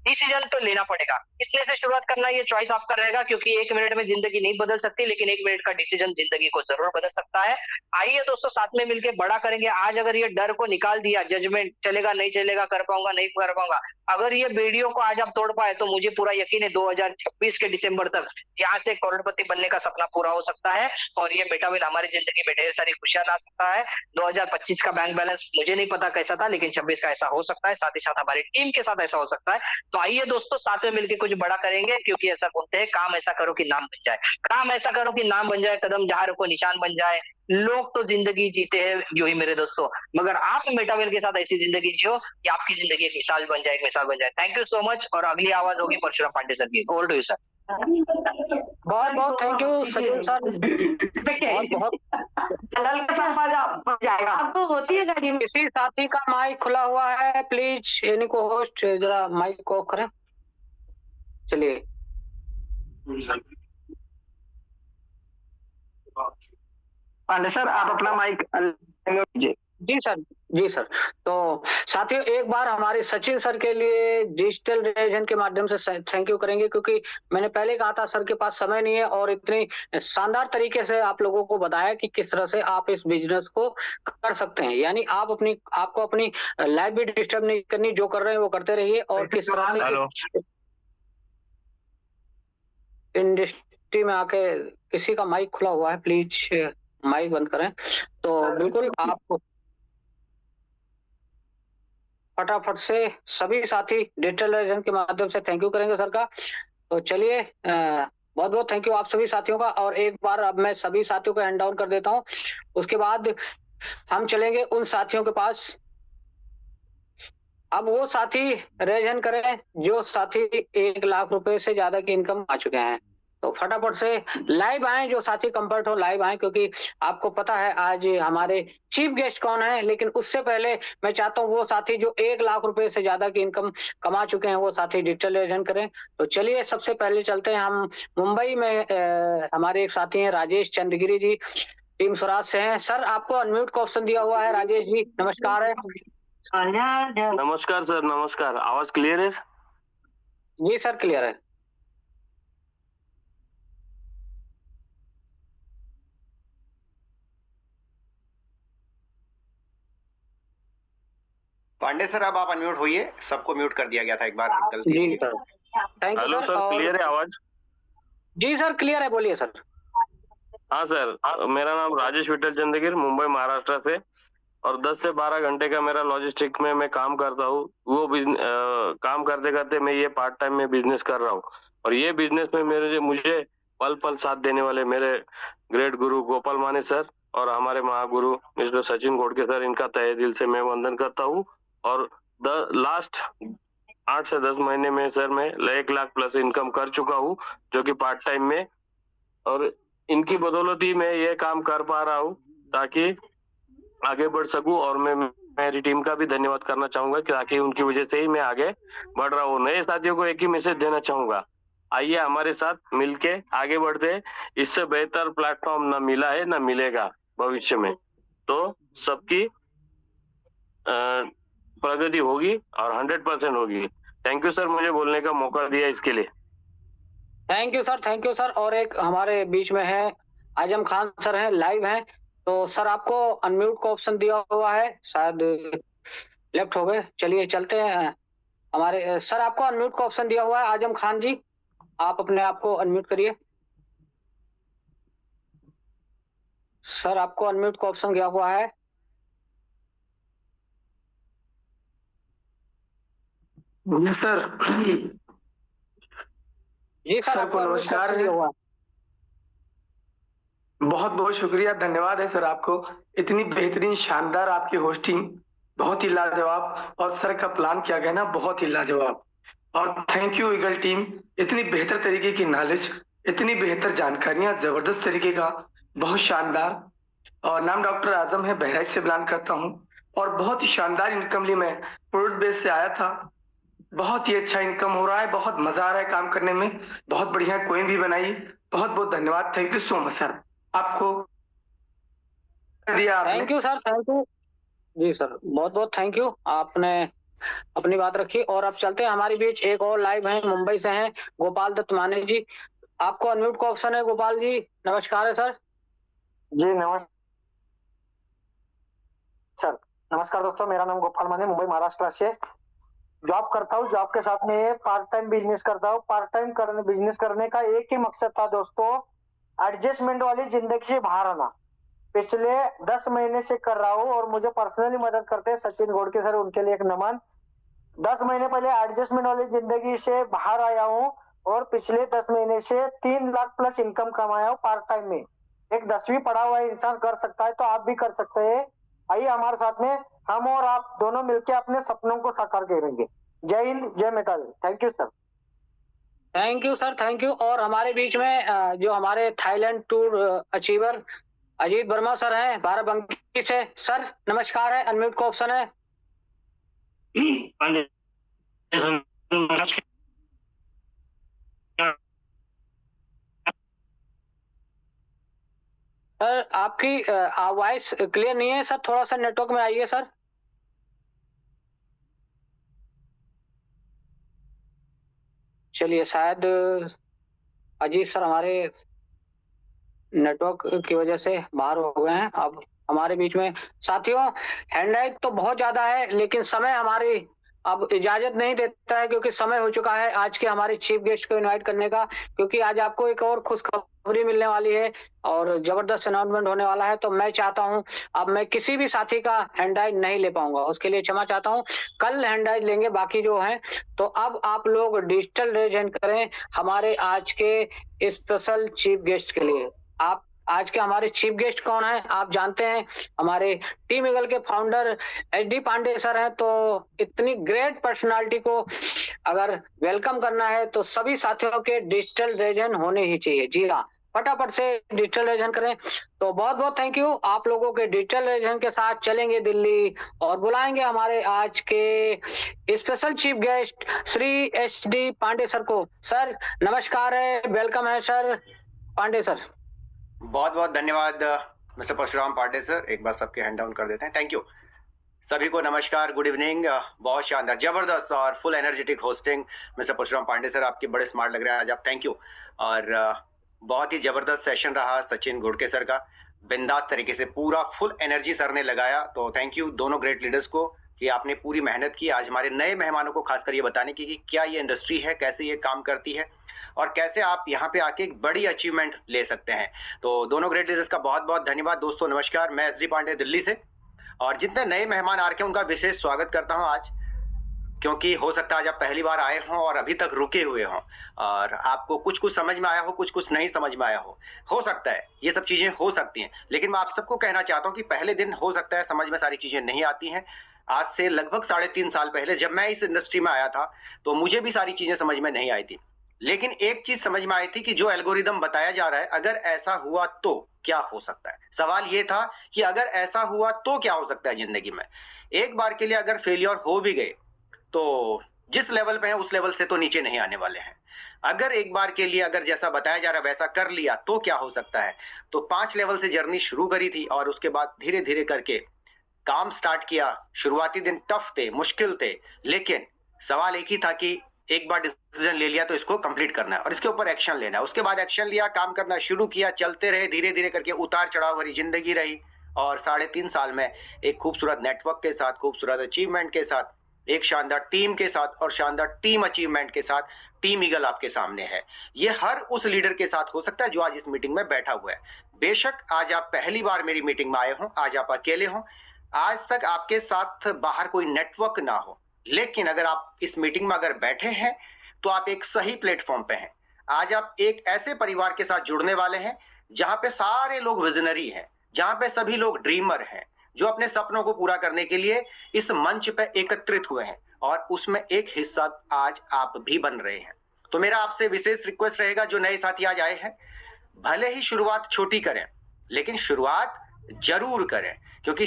S2: डिसीजन तो लेना पड़ेगा, कितने से शुरुआत करना है ये चॉइस आपका रहेगा, क्योंकि 1 मिनट में जिंदगी नहीं बदल सकती, लेकिन 1 मिनट का डिसीजन जिंदगी को जरूर बदल सकता है। आइए दोस्तों साथ में मिलकर बड़ा करेंगे। आज अगर ये डर को निकाल दिया, जजमेंट चलेगा नहीं चलेगा, कर पाऊंगा नहीं कर पाऊंगा, अगर ये वीडियो को आज आप तोड़ पाए तो मुझे पूरा यकीन है 2026 के दिसंबर तक यहाँ से करोड़पति बनने का सपना पूरा हो सकता है। और ये मेटाविल हमारी जिंदगी में ढेर सारी खुशियां ला सकता है। 2025 का बैंक बैलेंस मुझे नहीं पता कैसा था, लेकिन 26 का ऐसा हो सकता है। साथ ही साथ हमारी टीम के साथ ऐसा हो सकता है। तो आइए दोस्तों साथ में मिलकर कुछ बड़ा करेंगे, क्योंकि ऐसा बोलते हैं काम ऐसा करो कि नाम बन जाए। काम ऐसा करो कि नाम बन जाए, कदम जहाँ रखो निशान बन जाए। लोग तो जिंदगी जीते हैं यूं ही मेरे दोस्तों, मगर आप मेटावेल के साथ ऐसी जिंदगी जियो कि आपकी जिंदगी एक मिसाल बन जाए, एक मिसाल बन जाए। Thank you so much. और अगली आवाज होगी परशुराम पांडे सर की। Over to you sir.
S1: बहुत बहुत थैंक यू सचिन सर। बहुत बहुत
S3: जाएगा आपको होती है गाड़ी में।
S1: किसी साथी का माइक खुला हुआ है, प्लीज यानी को होस्ट जरा माइक को करें। चलिए
S3: पांडे सर आप अपना माइक लीजिए।
S1: जी सर, जी सर। तो साथियों एक बार हमारे सचिन सर के लिए डिजिटल रिलेशन के माध्यम से थैंक यू करेंगे, क्योंकि मैंने पहले कहा था सर के पास समय नहीं है और इतनी शानदार तरीके से आप लोगों को बताया कि किस तरह से आप इस बिजनेस को कर सकते हैं। यानी आप आपको अपनी लाइफ भी डिस्टर्ब नहीं करनी, जो कर रहे हैं वो करते रहिए। और किस तरह से इंडस्ट्री में आके किसी का माइक खुला हुआ है, प्लीज माइक बंद करें। तो बिल्कुल आप फटाफट से सभी साथी डिजिटलाइजेशन के माध्यम से थैंक यू करेंगे सर का। तो चलिए बहुत बहुत थैंक यू आप सभी साथियों का। और एक बार अब मैं सभी साथियों को हैंड डाउन कर देता हूं, उसके बाद हम चलेंगे उन साथियों के पास। अब वो साथी रेजन करें जो साथी 1 लाख रुपए से ज्यादा की इनकम आ चुके हैं। तो फटाफट से लाइव आए, जो साथी कंफर्ट हो लाइव आए, क्योंकि आपको पता है आज हमारे चीफ गेस्ट कौन है। लेकिन उससे पहले मैं चाहता हूँ वो साथी जो 1 लाख रुपए से ज्यादा की इनकम कमा चुके हैं वो साथी डिजिटल लेजन करें। तो चलिए सबसे पहले चलते हैं हम मुंबई में। हमारे एक साथी हैं राजेश चंद्रगिरी जी, टीम स्वराज से हैं। सर आपको अनम्यूट का ऑप्शन दिया हुआ है। राजेश जी नमस्कार है।
S4: नमस्कार सर, नमस्कार। आवाज क्लियर है?
S1: जी सर क्लियर है।
S5: पांडे सर अब आप अनम्यूट होइए, सबको म्यूट कर दिया गया था एक बार गलती
S1: जी sir thank you.
S4: Hello sir, clear है आवाज?
S1: जी सर क्लियर है, बोलिए सर।
S4: हाँ सर, मेरा नाम राजेश विठल चंद्रगिर, मुंबई महाराष्ट्र से। और 10 से 12 घंटे का मेरा लॉजिस्टिक में मैं काम करता हूँ। वो काम करते करते मैं ये पार्ट टाइम में बिजनेस कर रहा हूँ। और ये बिजनेस में मुझे पल पल साथ देने वाले मेरे ग्रेट गुरु गोपाल माने सर और हमारे महागुरु मिस्टर सचिन घोड़के सर, इनका तहे दिल से मैं वंदन करता हूँ। और लास्ट 8 से 10 महीने में सर मैं 1 लाख प्लस इनकम कर चुका हूँ, जो कि पार्ट टाइम में। और इनकी बदौलत ही मैं ये काम कर पा रहा हूँ ताकि आगे बढ़ सकूं। और मैं मेरी टीम का भी धन्यवाद करना चाहूंगा ताकि उनकी वजह से ही मैं आगे बढ़ रहा हूँ। नए साथियों को एक ही मैसेज देना चाहूंगा, आइए हमारे साथ मिलके आगे बढ़ते। इससे बेहतर प्लेटफॉर्म ना मिला है ना मिलेगा भविष्य में। तो सबकी प्रगति होगी और 100% होगी। थैंक यू सर, मुझे बोलने का मौका दिया इसके लिए।
S1: Thank you sir, thank you sir. और एक हमारे बीच में है आजम खान सर हैं, लाइव हैं। तो सर आपको अनम्यूट का ऑप्शन दिया हुआ है, शायद लेफ्ट हो गए। चलिए चलते हैं हमारे सर, आपको अनम्यूट का ऑप्शन दिया हुआ है। आजम खान जी आप अपने आप को अनम्यूट करिए। सर आपको अनम्यूट का ऑप्शन गया हुआ है।
S3: सर
S1: जी सर
S3: आपको नमस्कार है। बहुत बहुत शुक्रिया, धन्यवाद है सर आपको। इतनी बेहतरीन शानदार आपकी होस्टिंग, बहुत ही लाजवाब। और सर का प्लान किया गया ना, बहुत ही लाजवाब। और थैंक यू ईगल टीम, इतनी बेहतर तरीके की नॉलेज, इतनी बेहतर जानकारियां, जबरदस्त तरीके का, बहुत शानदार। और नाम डॉक्टर आजम है, बहराइच से बिलोंग करता हूँ। और बहुत ही शानदार इनकम ली, मैं प्रोडक्ट बेस से आया था। बहुत ही अच्छा इनकम हो रहा है, बहुत मजा आ रहा है काम करने में, बहुत बढ़िया कोइन भी बनाई। बहुत बहुत धन्यवाद, thank you so much sir आपको दिया आपने।
S1: Thank you sir, thank you. जी सर बहुत बहुत थैंक यू, आपने अपनी बात रखी। और अब चलते हैं हमारे बीच एक और लाइव हैं, मुंबई से हैं गोपाल दत्त माने जी। आपको अनम्यूट का ऑप्शन है गोपाल जी, नमस्कार है सर।
S6: जी नमस्कार सर। नमस्कार दोस्तों, मेरा नाम गोपाल माने, मुंबई महाराष्ट्र से जॉब करता हूँ। जॉब के साथ में पार्ट टाइम बिजनेस करता हूँ। पार्ट टाइम बिजनेस करने का एक ही मकसद था दोस्तों, एडजस्टमेंट वाली जिंदगी से बाहर आना। पिछले 10 महीने से कर रहा हूँ और मुझे पर्सनली मदद करते हैं सचिन घोड़के सर, उनके लिए एक नमन। 10 महीने पहले एडजस्टमेंट वाली जिंदगी से बाहर आया हूँ और पिछले 10 महीने से 3 लाख प्लस इनकम कमाया हूँ पार्ट टाइम में। एक 10वीं पढ़ा हुआ इंसान कर सकता है तो आप भी कर सकते हैं। आइए हमारे साथ में हम और आप दोनों मिलकर अपने सपनों को साकार करेंगे। जय हिंद, जय metal. Thank you sir.
S1: Thank you sir, thank you. और हमारे बीच में जो हमारे Thailand tour achiever Ajit Verma sir हैं बाराबंकी से। सर नमस्कार है, अनम्यूट का ऑप्शन है। सर आपकी वॉइस क्लियर नहीं है सर, थोड़ा सा नेटवर्क में आइए सर। चलिए, शायद अजीत सर हमारे नेटवर्क की वजह से बाहर हो गए हैं। अब हमारे बीच में साथियों, हैंडराइट तो बहुत ज्यादा है लेकिन समय हमारी अब इजाजत नहीं देता है, क्योंकि समय हो चुका है आज के हमारे चीफ गेस्ट को इनवाइट करने का, क्योंकि आज आपको एक और खुशखबरी मिलने वाली है और जबरदस्त अनाउंसमेंट होने वाला है। तो मैं चाहता हूं, अब मैं किसी भी साथी का हैंडराइट नहीं ले पाऊंगा, उसके लिए क्षमा चाहता हूं। कल हैंडराइट लेंगे बाकी जो है। तो अब आप लोग डिजिटल रेज हैंड करें हमारे आज के स्पेशल चीफ गेस्ट के लिए। आप आज के हमारे चीफ गेस्ट कौन है आप जानते हैं, हमारे टीम ईगल के फाउंडर एच.डी. पांडे सर हैं। तो इतनी ग्रेट पर्सनालिटी को अगर वेलकम करना है तो सभी साथियों के डिजिटल रेजन होने ही चाहिए। जी हाँ, फटाफट से डिजिटल रेजन करें। तो बहुत बहुत थैंक यू। आप लोगों के डिजिटल रेजन के साथ चलेंगे दिल्ली और बुलाएंगे हमारे आज के special chief guest Shri HD. Pandey sir को। सर नमस्कार है, वेलकम है सर पांडे सर।
S5: बहुत बहुत धन्यवाद मिस्टर परशुराम पांडे सर। एक बार सबके हैंड डाउन कर देते हैं। थैंक यू सभी को, नमस्कार, गुड इवनिंग। बहुत शानदार, जबरदस्त और full energetic hosting mister Parshuram Pandey sir, आपके बड़े स्मार्ट लग रहे हैं आज आप। Thank you. और बहुत ही जबरदस्त सेशन रहा सचिन घोड़के सर का, बिंदास तरीके से पूरा फुल एनर्जी सर ने लगाया। तो थैंक यू दोनों ग्रेट लीडर्स को कि आपने पूरी मेहनत की आज हमारे नए मेहमानों को खासकर ये बताने की कि क्या ये इंडस्ट्री है, कैसे ये काम करती है और कैसे आप यहाँ पे आके एक बड़ी अचीवमेंट ले सकते हैं। तो दोनों ग्रेट लीडर्स का बहुत बहुत धन्यवाद। दोस्तों नमस्कार, मैं एच.डी. पांडे दिल्ली से, और जितने नए मेहमान आ रखे हैं उनका विशेष स्वागत करता हूँ आज, क्योंकि हो सकता है आज आप पहली बार आए हों और अभी तक रुके हुए हों और आपको कुछ कुछ समझ में आया हो, कुछ कुछ नहीं समझ में आया हो सकता है, ये सब चीजें हो सकती हैं। लेकिन मैं आप सबको कहना चाहता हूँ कि पहले दिन हो सकता है समझ में सारी चीजें नहीं आती हैं। आज से लगभग 3.5 साल पहले जब मैं इस इंडस्ट्री में आया था तो मुझे भी सारी चीजें समझ में नहीं आई थी, लेकिन एक चीज समझ में आई थी कि जो एल्गोरिदम बताया जा रहा है, अगर ऐसा हुआ तो क्या हो सकता है। सवाल ये था कि अगर ऐसा हुआ तो क्या हो सकता है जिंदगी में। एक बार के लिए अगर फेलियर हो भी गए तो जिस लेवल पे हैं उस लेवल से तो नीचे नहीं आने वाले हैं। अगर एक बार के लिए अगर जैसा बताया जा रहा है वैसा कर लिया तो क्या हो सकता है। तो 5 लेवल से जर्नी शुरू करी थी और उसके बाद धीरे धीरे करके काम स्टार्ट किया। शुरुआती दिन टफ थे, मुश्किल थे, लेकिन सवाल एक ही था कि एक बार डिसीजन ले लिया तो इसको कंप्लीट करना है और इसके ऊपर एक्शन लेना है। उसके बाद एक्शन लिया, काम करना शुरू किया, चलते रहे, धीरे धीरे करके उतार चढ़ाव भरी जिंदगी रही और 3.5 साल में एक खूबसूरत नेटवर्क के साथ, खूबसूरत अचीवमेंट के साथ, एक शानदार टीम के साथ और शानदार टीम अचीवमेंट के साथ टीम ईगल आपके सामने है। ये हर उस लीडर के साथ हो सकता है जो आज इस मीटिंग में बैठा हुआ है। बेशक आज आप पहली बार मेरी मीटिंग में आए हों, आज आप अकेले हों, आज तक आपके साथ बाहर कोई नेटवर्क ना हो, लेकिन अगर आप इस मीटिंग में अगर बैठे हैं तो आप एक सही प्लेटफॉर्म पे हैं। आज आप एक ऐसे परिवार के साथ जुड़ने वाले हैं जहां पे सारे लोग विजनरी हैं, जहां पे सभी लोग ड्रीमर हैं, जो अपने सपनों को पूरा करने के लिए इस मंच पे एकत्रित हुए हैं और उसमें एक हिस्सा आज आप भी बन रहे हैं। तो मेरा आपसे विशेष रिक्वेस्ट रहेगा, जो नए साथी आज आए हैं, भले ही शुरुआत छोटी करें लेकिन शुरुआत जरूर करें, क्योंकि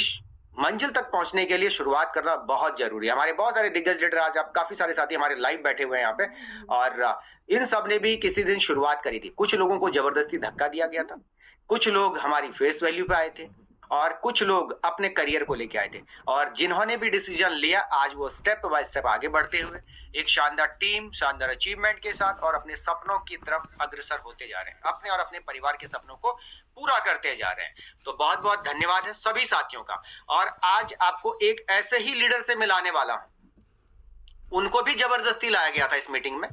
S5: मंजिल तक पहुंचने के लिए शुरुआत करना बहुत जरूरी है। हमारे बहुत सारे दिग्गज लीडर आज आप काफी सारे साथी हमारे लाइव बैठे हुए हैं यहाँ पे, और इन सब ने भी किसी दिन शुरुआत करी थी। कुछ लोगों को जबरदस्ती धक्का दिया गया था, कुछ लोग हमारी फेस वैल्यू पे आए थे और कुछ लोग अपने करियर को लेके आए थे, और जिन्होंने भी डिसीजन लिया आज वो स्टेप बाय स्टेप आगे बढ़ते हुए एक शानदार टीम, शानदार अचीवमेंट के साथ और अपने सपनों की तरफ अग्रसर होते जा रहे हैं, अपने और अपने परिवार के सपनों को पूरा करते जा रहे हैं। तो बहुत बहुत धन्यवाद है सभी साथियों का। और आज आपको एक ऐसे ही लीडर से मिलाने वाला हूं। उनको भी जबरदस्ती लाया गया था इस मीटिंग में,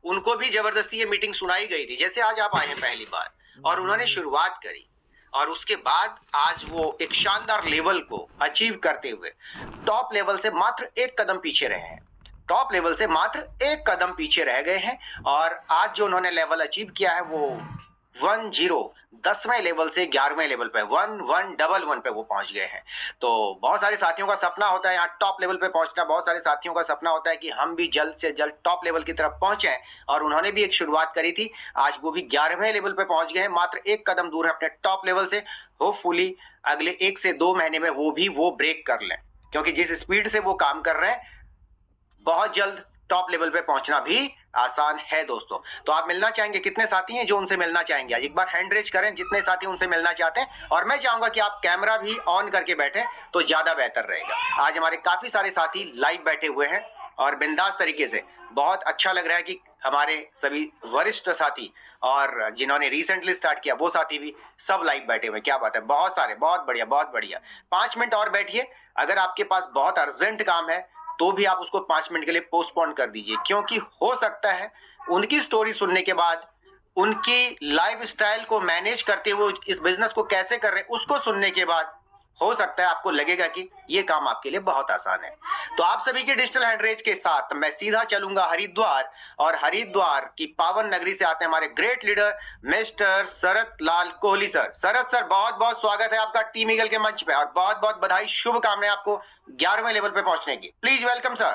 S5: उनको भी जबरदस्ती ये मीटिंग सुनाई गई थी, जैसे आज आप आए हैं पहली बार, और उन्होंने शुरुआत करी और उसके बाद आज वो एक शानदार लेवल को अचीव करते हुए टॉप लेवल से मात्र एक कदम पीछे रहे हैं। टॉप लेवल से मात्र एक कदम पीछे रह गए हैं और आज जो उन्होंने लेवल अचीव किया है वो 10वें लेवल से 11वें लेवल पे 1111 पे वो पहुंच गए हैं। तो बहुत सारे साथियों का सपना होता है यहाँ टॉप लेवल पे पहुंचना, बहुत सारे साथियों का सपना होता है कि हम भी जल्द से जल्द टॉप लेवल की तरफ पहुंचे और उन्होंने भी एक शुरुआत करी थी। आज वो भी 11वें लेवल पे पहुंच गए हैं, मात्र एक कदम दूर है अपने टॉप लेवल से। होपफुली अगले 1 से 2 महीने में वो ब्रेक कर लें, क्योंकि जिस स्पीड से वो काम कर रहे हैं बहुत जल्द टॉप लेवल पे पहुंचना भी आसान है दोस्तों। तो आप मिलना चाहेंगे, कितने साथी हैं जो उनसे मिलना चाहेंगे? आज एक बार हैंड रेज करें जितने साथी उनसे मिलना चाहते हैं, और मैं चाहूंगा कि आप कैमरा भी ऑन करके बैठे तो ज्यादा बेहतर रहेगा। आज हमारे काफी सारे साथी लाइव बैठे हुए हैं और बिंदास तरीके से, बहुत अच्छा लग रहा है कि हमारे सभी वरिष्ठ साथी और जिन्होंने रिसेंटली स्टार्ट किया वो साथी भी सब लाइव बैठे हुए। क्या बात है, बहुत सारे, बहुत बढ़िया, बहुत बढ़िया। 5 मिनट और बैठिए। अगर आपके पास बहुत अर्जेंट काम है तो भी आप उसको 5 मिनट के लिए पोस्टपोन कर दीजिए, क्योंकि हो सकता है उनकी स्टोरी सुनने के बाद, उनकी लाइफ स्टाइल को मैनेज करते हुए इस बिजनेस को कैसे कर रहे हैं उसको सुनने के बाद हो सकता है आपको लगेगा कि ये काम आपके लिए बहुत आसान है। तो आप सभी के डिजिटल हैंड रेज के साथ मैं सीधा चलूंगा हरिद्वार, और हरिद्वार की पावन नगरी से आते हैं हमारे ग्रेट लीडर मिस्टर शरद लाल कोहली सर। शरद सर, बहुत बहुत स्वागत है आपका टीम ईगल के मंच पे, और बहुत बहुत बधाई, शुभकामनाएं आपको 11वें लेवल पे पहुंचने की। Please welcome sir.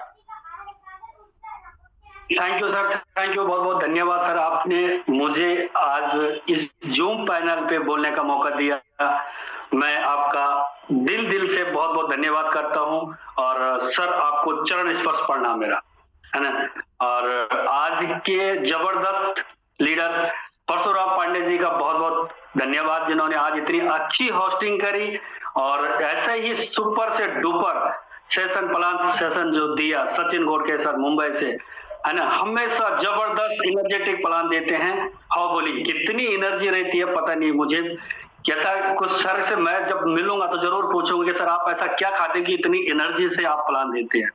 S7: Thank you sir, thank you, बहुत बहुत धन्यवाद सर, आपने मुझे आज इस जूम पैनल पे बोलने का मौका दिया। मैं आपका दिल से बहुत बहुत धन्यवाद करता हूं, और सर आपको चरण स्पर्श प्रणाम मेरा, है ना। और आज के जबरदस्त लीडर परशुराम पांडे जी का बहुत बहुत धन्यवाद, जिन्होंने आज इतनी अच्छी होस्टिंग करी और ऐसे ही सुपर से डुपर सेशन जो दिया सचिन गोड़के सर मुंबई से, है ना। हमेशा जबरदस्त एनर्जेटिक प्लान देते हैं। हाँ बोली, कितनी एनर्जी रहती है पता नहीं मुझे, कैसा कुछ सर से मैं जब मिलूंगा तो जरूर पूछूंगा कि सर आप ऐसा क्या खाते हैं कि इतनी एनर्जी से आप प्लान देते हैं,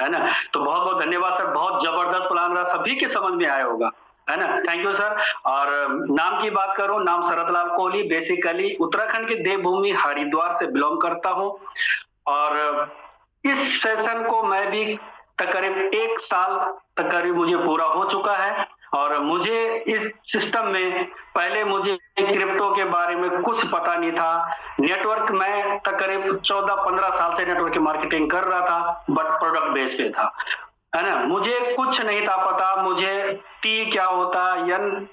S7: है ना। तो बहुत बहुत धन्यवाद सर, बहुत जबरदस्त प्लान रहा, सभी के समझ में आया होगा, है ना। Thank you sir. और नाम की बात करूं, नाम शरद लाल कोहली, बेसिकली उत्तराखंड के देवभूमि हरिद्वार से बिलोंग करता हूं, और इस सेशन को मैं भी तकरीब 1 साल तकरीब मुझे पूरा हो चुका है, और मुझे इस सिस्टम में पहले मुझे क्रिप्टो के बारे में कुछ पता नहीं था। नेटवर्क में तकरीब 14-15 साल से नेटवर्क की मार्केटिंग कर रहा था, बट प्रोडक्ट बेस पे था, है ना। मुझे कुछ नहीं था पता, मुझे टी क्या होता यन,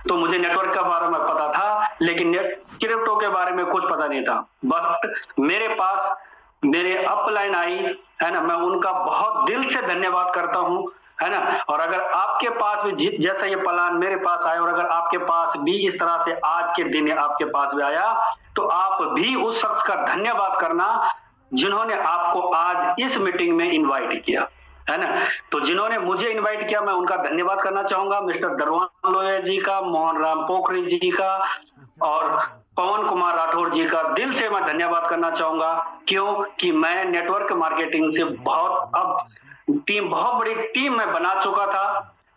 S7: तो मुझे नेटवर्क के बारे में पता था, लेकिन क्रिप्टो के बारे में कुछ पता नहीं था। बट मेरे पास मेरे अपलाइन आई, है ना, मैं उनका बहुत दिल से धन्यवाद करता हूं, है ना। और अगर आपके पास भी जैसा ये प्लान मेरे पास आया, और अगर आपके पास भी इस तरह से आज के दिन आपके पास भी आया, तो आप भी उस शख्स का धन्यवाद करना जिन्होंने आपको आज इस मीटिंग में इनवाइट किया, है ना। तो जिन्होंने मुझे इनवाइट किया मैं उनका धन्यवाद करना चाहूंगा, मिस्टर दरवान लोया जी का, मोहन राम पोखरी जी का, और पवन कुमार राठौर जी का दिल से मैं धन्यवाद करना चाहूंगा। क्यों कि मैं नेटवर्क मार्केटिंग से बहुत बहुत बड़ी टीम मैं बना चुका था।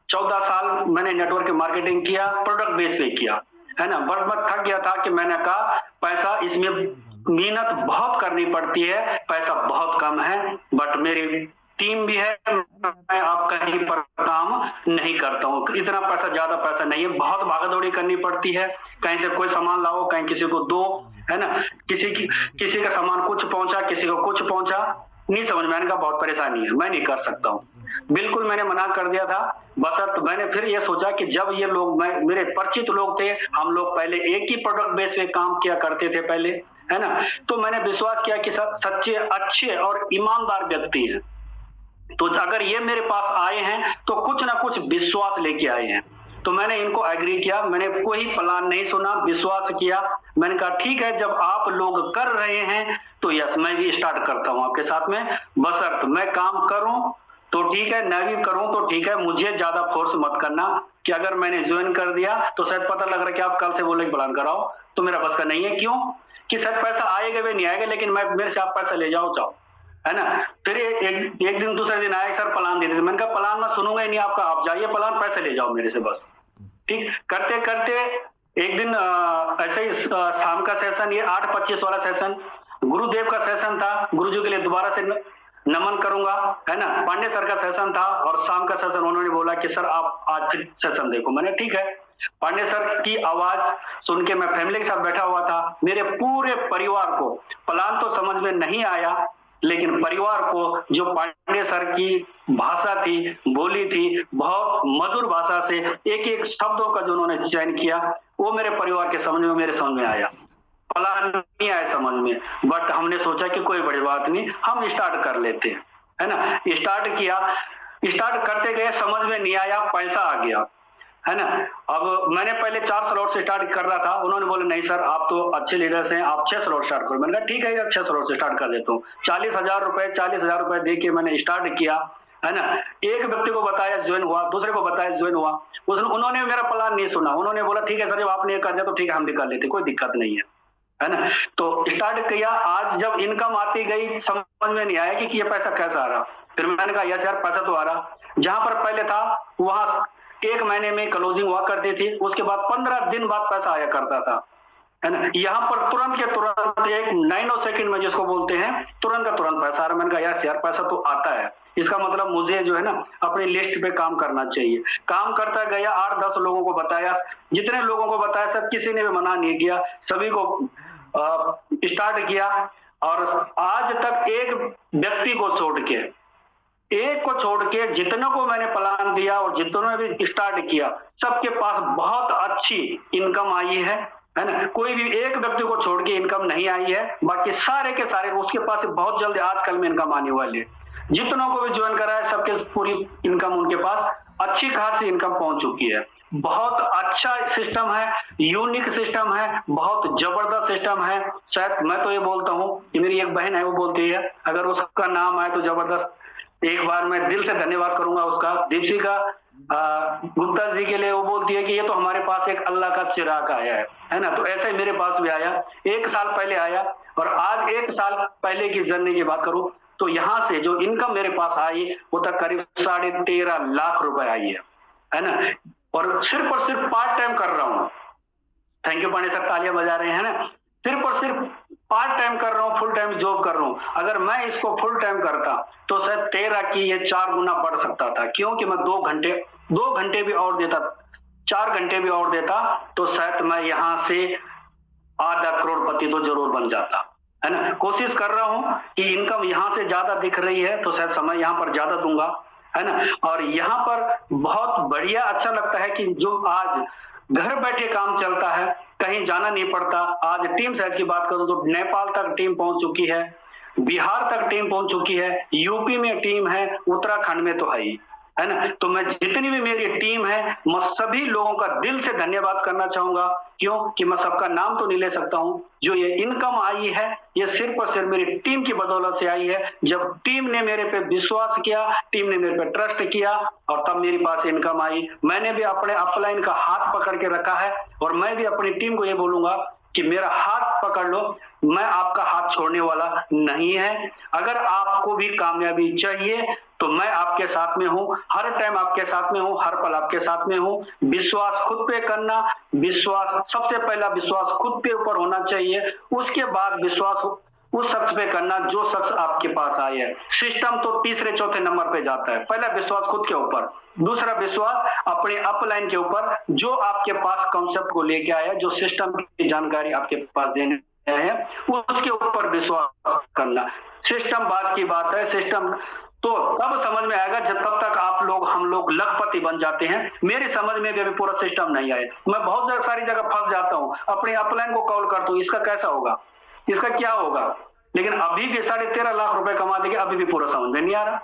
S7: 14 साल मैंने नेटवर्क मार्केटिंग किया, प्रोडक्ट बेस पे किया, है ना। बट मैं थक गया था कि मैंने कहा पैसा इसमें मेहनत बहुत करनी पड़ती है, पैसा बहुत कम है, बट मेरी टीम भी है, मैं आप कहीं पर काम नहीं करता हूँ, इतना पैसा, ज्यादा पैसा नहीं है, बहुत भागदौड़ी करनी पड़ती है, कहीं से कोई सामान लाओ, कहीं किसी को दो, है ना। किसी का सामान कुछ पहुंचा, किसी को कुछ पहुंचा, नहीं समझ में आने का बहुत परेशानी है, मैं नहीं कर सकता हूँ, बिल्कुल मैंने मना कर दिया था। बस मैंने फिर ये सोचा कि जब ये लोग मेरे परिचित लोग थे, हम लोग पहले एक ही प्रोडक्ट बेस पे काम किया करते थे पहले, है ना, तो मैंने विश्वास किया कि सच्चे, अच्छे और ईमानदार व्यक्ति हैं, तो अगर ये मेरे पास आए हैं तो कुछ ना कुछ विश्वास लेके आए हैं। तो मैंने इनको एग्री किया, मैंने कोई प्लान नहीं सुना, विश्वास किया। मैंने कहा ठीक है, जब आप लोग कर रहे हैं तो यस मैं भी स्टार्ट करता हूं आपके साथ में, बशर्त मैं काम करूं तो ठीक है, न भी करूं तो ठीक है, मुझे ज्यादा फोर्स मत करना कि अगर मैंने ज्वाइन कर दिया तो शायद पता लग रहा है कि आप कल से बोले प्लान कराओ, तो मेरा बस का नहीं है। क्यों कि शायद पैसा आएगा भी नहीं आएगा, लेकिन मेरे से आप पैसा ले जाओ, है ना। फिर एक दिन दूसरे दिन आए, सर प्लान दे दीजिए, मैंने कहा प्लान मैं सुनूंगा ही नहीं आपका, आप जाइए प्लान, पैसे ले जाओ मेरे से बस। ठीक करते करते एक दिन ऐसे ही शाम का सेशन, ये 8:25 वाला सेशन गुरुदेव का सेशन था, गुरुजी के लिए दोबारा से नमन करूंगा, है ना। पांडे सर का सेशन था और शाम का सेशन उन्होंने बोला कि सर आप आज फिर सेशन देखो। मैंने ठीक है। पांडे सर की आवाज सुन के मैं फैमिली के साथ बैठा हुआ था। मेरे पूरे परिवार को प्लान तो समझ में नहीं आया, लेकिन परिवार को जो पांडे सर की भाषा थी, बोली थी, बहुत मधुर भाषा से एक एक शब्दों का जो उन्होंने चयन किया, वो मेरे परिवार के समझ में, मेरे समझ में आया। प्लान नहीं आया समझ में, बट हमने सोचा कि कोई बड़ी बात नहीं, हम स्टार्ट कर लेते हैं, है ना। स्टार्ट किया, स्टार्ट करते गए, समझ में नहीं आया, पैसा आ गया, है ना। अब मैंने पहले 4 स्लॉट से स्टार्ट कर रहा था, उन्होंने बोला नहीं सर आप तो अच्छे लीडर्स हैं, आप 6 स्लॉट स्टार्ट करो। मैंने कहा ठीक है यार 6 स्लॉट से स्टार्ट कर देता हूँ। 40,000 रुपए दे के मैंने स्टार्ट किया, है ना। एक व्यक्ति को बताया ज्वाइन हुआ, दूसरे को बताया ज्वाइन हुआ, उन्होंने मेरा प्लान नहीं सुना, उन्होंने बोला ठीक है सर जब आपने कर दिया तो ठीक है हम भी कर लेते, कोई दिक्कत नहीं है ना। तो स्टार्ट किया। आज जब इनकम आती गई समझ में नहीं आया कि ये पैसा कैसा आ रहा। फिर मैंने कहा यस यार पैसा तो आ रहा। जहां पर पहले था वहां 1 महीने में क्लोजिंग हुआ करती थी, उसके बाद 15 दिन बाद पैसा आया करता था, है ना। यहाँ पर तुरंत के तुरंत एक 9 सेकंड में जिसको बोलते हैं तुरंत का तुरंत पैसा आ रहा। मैंने कहा यार पैसा तो आता है, इसका मतलब मुझे जो है ना अपनी लिस्ट पे काम करना चाहिए। काम करता गया, 8-10 लोगों को बताया, जितने लोगों को बताया सब किसी ने भी मना नहीं किया, सभी को स्टार्ट किया। और आज तक एक व्यक्ति को छोड़ के जितनों को मैंने प्लान दिया और जितनों ने भी स्टार्ट किया, सबके पास बहुत अच्छी इनकम आई है ना। कोई भी एक व्यक्ति को छोड़ के इनकम नहीं आई है, बाकी सारे के सारे उसके पास बहुत जल्द आजकल में इनकम आने वाली है। जितनों को भी ज्वाइन करा है सबके पूरी इनकम उनके पास अच्छी खासी इनकम पहुंच चुकी है। बहुत अच्छा सिस्टम है, यूनिक सिस्टम है, बहुत जबरदस्त सिस्टम है। शायद मैं तो ये बोलता हूँ कि मेरी एक बहन है वो बोलती है अगर उसका नाम आए तो जबरदस्त, एक बार मैं दिल से धन्यवाद करूंगा उसका, दीपिका गुप्ता जी के लिए। वो बोलती है कि ये तो हमारे पास एक अल्लाह का चिराग आया है ना। तो ऐसे ही मेरे पास भी आया, 1 साल पहले आया। और आज 1 साल पहले की जर्नी की बात करूं तो यहाँ से जो इनकम मेरे पास आई वो तक करीब 13.5 लाख रुपए आई है ना। और सिर्फ पार्ट टाइम कर रहा हूँ। थैंक यू पांडे सर, तालियां बजा रहे हैं ना। सिर्फ और सिर्फ पार्ट टाइम कर रहा हूँ, फुल टाइम जॉब कर रहा हूँ। अगर मैं इसको फुल टाइम करता तो शायद 13 की ये 4 गुना बढ़ सकता था, क्योंकि मैं 2 घंटे भी और देता, 4 घंटे भी और देता तो शायद मैं यहाँ से आधा करोड़पति तो जरूर बन जाता, है ना। कोशिश कर रहा हूँ कि इनकम यहाँ से ज्यादा दिख रही है तो शायद समय यहाँ पर ज्यादा दूंगा, है ना। और यहाँ पर बहुत बढ़िया अच्छा लगता है कि जो आज घर बैठे काम चलता है, कहीं जाना नहीं पड़ता। आज टीम साइज की बात करूं तो नेपाल तक टीम पहुंच चुकी है, बिहार तक टीम पहुंच चुकी है, यूपी में टीम है, उत्तराखंड में तो है ना। तो मैं जितनी भी मेरी टीम है मैं सभी लोगों का दिल से धन्यवाद करना चाहूंगा, क्यों कि मैं सबका नाम तो नहीं ले सकता हूं। जो ये इनकम आई है ये सिर्फ और सिर्फ मेरी टीम की बदौलत से आई है। जब टीम ने मेरे पे विश्वास किया, टीम ने मेरे पे ट्रस्ट किया और तब मेरे पास इनकम आई। मैंने भी अपने अपलाइन का हाथ पकड़ के रखा है और मैं भी अपनी टीम को ये बोलूंगा कि मेरा हाथ पकड़ लो, मैं आपका हाथ छोड़ने वाला नहीं है। अगर आपको भी कामयाबी चाहिए तो मैं आपके साथ में हूं, हर टाइम आपके साथ में हूं, हर पल आपके साथ में हूं। विश्वास खुद पे करना, विश्वास सबसे पहला विश्वास खुद पे ऊपर होना चाहिए, उसके बाद विश्वास उस शख्स पे करना जो शख्स आपके पास आए है। सिस्टम तो तीसरे चौथे नंबर पे जाता है। पहला विश्वास खुद के ऊपर, दूसरा विश्वास अपने अपलाइन के ऊपर जो आपके पास कॉन्सेप्ट को लेके आया, जो सिस्टम की जानकारी आपके पास देने है उसके ऊपर विश्वास करना। सिस्टम बात की बात है, सिस्टम तो तब समझ में आएगा जब तब तक हम लोग लखपति बन जाते हैं। मेरी समझ में भी अभी पूरा सिस्टम नहीं आया। मैं बहुत सारी जगह फंस जाता हूँ, अपने अपलाइन को कॉल करता हूँ, इसका कैसा होगा, इसका क्या होगा, लेकिन अभी भी 13.5 लाख रुपए कमा देंगे, अभी भी पूरा समझ में नहीं आ रहा,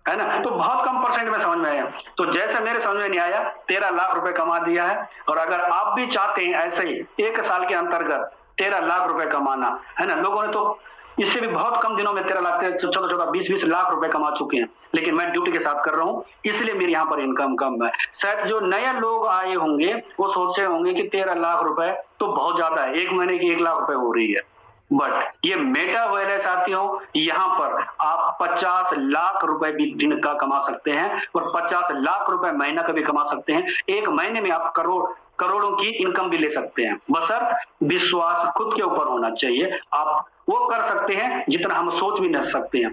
S7: है ना। तो बहुत कम परसेंट में समझ में आया। तो जैसे मेरे समझ में नहीं आया 13 लाख रुपए कमा दिया है। और अगर आप भी चाहते हैं ऐसे ही 1 साल के अंतर्गत 13 लाख रुपए कमाना, है ना, लोगों ने तो इससे भी बहुत कम दिनों में 13 लाख से 14-20 लाख रुपए कमा चुके हैं, लेकिन मैं ड्यूटी के साथ कर रहा हूं, इसलिए मेरे यहाँ पर इनकम कम है। शायद जो नए लोग आए होंगे वो सोच रहे होंगे कि 13 लाख रुपए तो बहुत ज्यादा है, 1 महीने की 1 लाख रुपए हो रही है। बट ये मेटावर्स है साथियों, यहाँ पर आप 50 लाख रुपए भी दिन का कमा सकते हैं और 50 लाख रुपए महीना का भी कमा सकते हैं। 1 महीने में आप करोड़ों की इनकम भी ले सकते हैं, बशर्ते विश्वास खुद के ऊपर होना चाहिए। आप वो कर सकते हैं जितना हम सोच भी नहीं सकते हैं।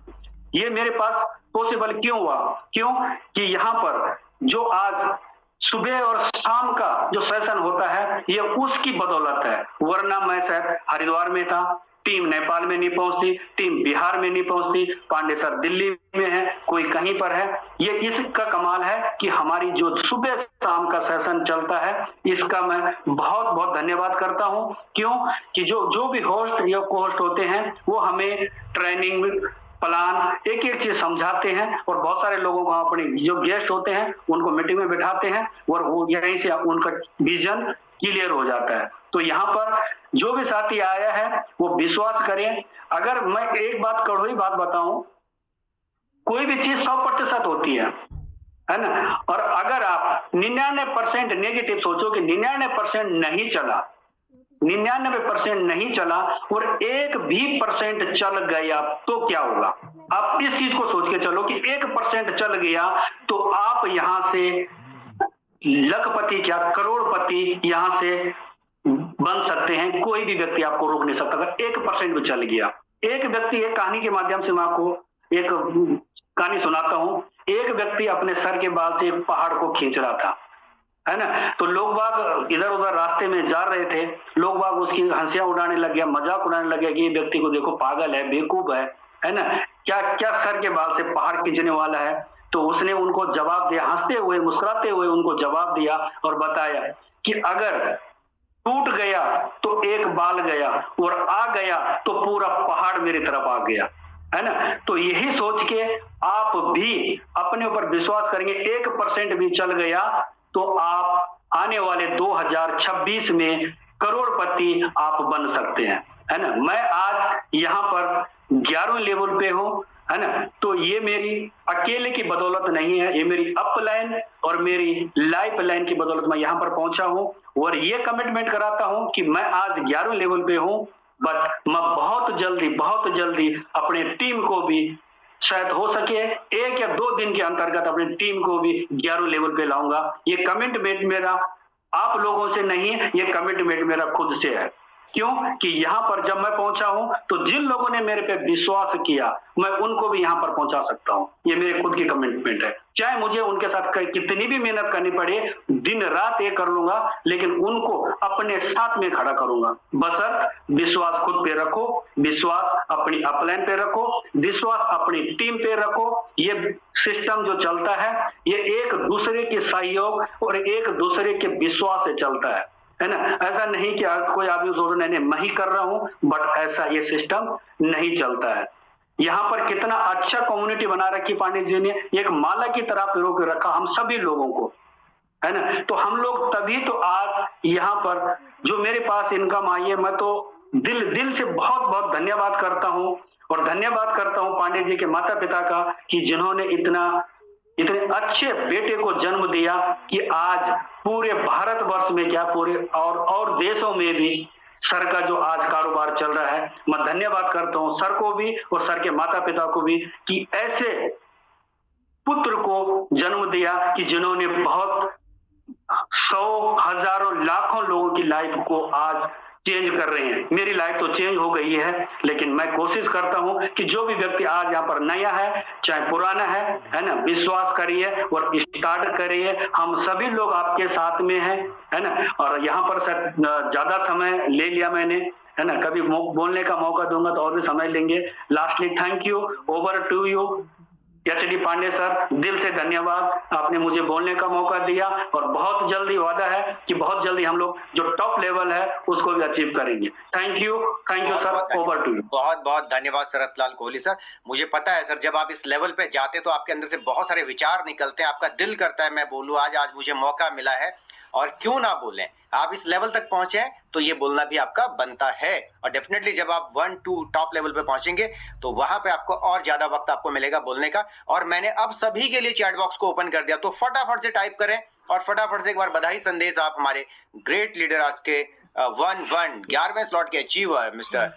S7: ये मेरे पास पॉसिबल क्यों हुआ? क्यों कि यहाँ पर जो आज सुबह और शाम का जो सेशन होता है ये उसकी बदौलत है, वरना मैं शायद हरिद्वार में था, टीम नेपाल में नहीं पहुंचती, टीम बिहार में नहीं पहुंचती, पांडे सर दिल्ली में है, कोई कहीं पर है। ये इसका कमाल है कि हमारी जो सुबह शाम का सेशन चलता है इसका मैं बहुत बहुत धन्यवाद करता हूं। क्यों कि जो भी होस्ट या को होस्ट होते हैं वो हमें ट्रेनिंग प्लान एक एक चीज समझाते हैं और बहुत सारे लोगों को अपने जो गेस्ट होते हैं उनको मीटिंग में बिठाते हैं और वो यहीं से उनका विजन क्लियर हो जाता है। तो यहाँ पर जो भी साथी आया है वो विश्वास करें। अगर मैं एक बात कड़वी बात बताऊं, कोई भी चीज 100% होती है ना, और अगर आप 99% नेगेटिव सोचो कि 99% नहीं चला, 99% नहीं चला और 1% चल गया तो क्या होगा? आप इस चीज को सोच के चलो कि 1% चल गया तो आप यहां से लखपति क्या करोड़पति यहां से बन सकते हैं। कोई भी व्यक्ति आपको रोक नहीं सकता अगर 1% भी चल गया। एक व्यक्ति, एक कहानी के माध्यम से मैं आपको एक कहानी सुनाता हूं। एक व्यक्ति अपने सर के बाल से एक पहाड़ को खींच रहा था, है ना, तो लोग बाग इधर उधर रास्ते में जा रहे थे, लोग बाग उसकी हंसियां उड़ाने लग गया, मजाक उड़ाने लग गया कि ये व्यक्ति को देखो पागल है, बेवकूफ है ना, क्या क्या सर के बाल से पहाड़ खींचने वाला है। तो उसने उनको जवाब दिया, हंसते हुए मुस्कुराते हुए उनको जवाब दिया और बताया कि अगर टूट गया तो एक बाल गया और आ गया तो पूरा पहाड़ मेरी तरफ आ गया, है ना। तो यही सोच के आप भी अपने ऊपर विश्वास करेंगे, 1% भी चल गया तो आप आने वाले 2026 में करोड़पति आप बन सकते हैं, है ना। मैं आज यहाँ पर 11वें लेवल पे हूँ, है ना। तो ये मेरी अकेले की बदौलत नहीं है, ये मेरी अपलाइन और मेरी लाइफ लाइन की बदौलत मैं यहाँ पर पहुंचा हूँ और ये कमिटमेंट कराता हूँ कि मैं आज 11वें लेवल पे हूँ, बट मैं बहुत जल्दी अपने टीम को भी शायद हो सके 1 या 2 दिन के अंतर्गत अपनी टीम को भी 11वें लेवल पे लाऊंगा। ये कमिटमेंट मेरा आप लोगों से नहीं, ये कमिटमेंट मेरा खुद से है। क्यों कि यहाँ पर जब मैं पहुंचा हूं तो जिन लोगों ने मेरे पे विश्वास किया मैं उनको भी यहाँ पर पहुंचा सकता हूं। ये मेरे खुद की कमिटमेंट है, चाहे मुझे उनके साथ कितनी भी मेहनत करनी पड़े, दिन रात ये कर लूंगा, लेकिन उनको अपने साथ में खड़ा करूंगा। बस विश्वास खुद पे रखो, विश्वास अपनी अपलाइन पे रखो, विश्वास अपनी टीम पे रखो। ये सिस्टम जो चलता है ये एक दूसरे के सहयोग और एक दूसरे के विश्वास से चलता है ना। ऐसा नहीं कि कोई आदमी सोच नहीं मैं ही कर रहा हूं, बट ऐसा ये सिस्टम नहीं चलता है। यहाँ पर कितना अच्छा कम्युनिटी बना रखी पांडे जी ने, एक माला की तरह पिरो के रखा हम सभी लोगों को, है ना। तो हम लोग तभी तो आज यहाँ पर जो मेरे पास इनकम आई है, मैं तो दिल से बहुत बहुत धन्यवाद करता हूँ और धन्यवाद करता हूँ पांडे जी के माता पिता का कि जिन्होंने इतने अच्छे बेटे को जन्म दिया कि आज पूरे भारतवर्ष में क्या पूरे और देशों में भी सर का जो आज कारोबार चल रहा है। मैं धन्यवाद करता हूं सर को भी और सर के माता पिता को भी कि ऐसे पुत्र को जन्म दिया कि जिन्होंने बहुत 100 हजारों लाखों लोगों की लाइफ को आज चेंज कर रहे हैं। मेरी लाइफ तो चेंज हो गई है, लेकिन मैं कोशिश करता हूं कि जो भी व्यक्ति आज यहाँ पर नया है चाहे पुराना है ना, विश्वास करिए और स्टार्ट करिए। हम सभी लोग आपके साथ में हैं, है ना। और यहाँ पर ज्यादा समय ले लिया मैंने, है ना, कभी बोलने का मौका दूंगा तो और भी समय लेंगे। Lastly thank you, over to you HD Pandey sir, दिल से धन्यवाद, आपने मुझे बोलने का मौका दिया और बहुत जल्दी वादा है कि बहुत जल्दी हम लोग जो टॉप लेवल है उसको भी अचीव करेंगे। Thank you sir, over to you.
S5: बहुत बहुत धन्यवाद शरत लाल कोहली सर। मुझे पता है सर जब आप इस लेवल पे जाते तो आपके अंदर से बहुत सारे विचार निकलते हैं, आपका दिल करता है मैं बोलूं आज मुझे मौका मिला है और क्यों ना बोलें। आप इस लेवल तक पहुंचे तो ये बोलना भी आपका बनता है और डेफिनेटली जब आप 1-2 टॉप लेवल पे पहुंचेंगे तो वहां पे आपको और ज्यादा वक्त आपको मिलेगा बोलने का। और मैंने अब सभी के लिए चैट बॉक्स को ओपन कर दिया, तो फटाफट से टाइप करें और फटाफट से एक बार बधाई संदेश आप हमारे ग्रेट लीडर आज के 11वें स्लॉट के अचीवर मिस्टर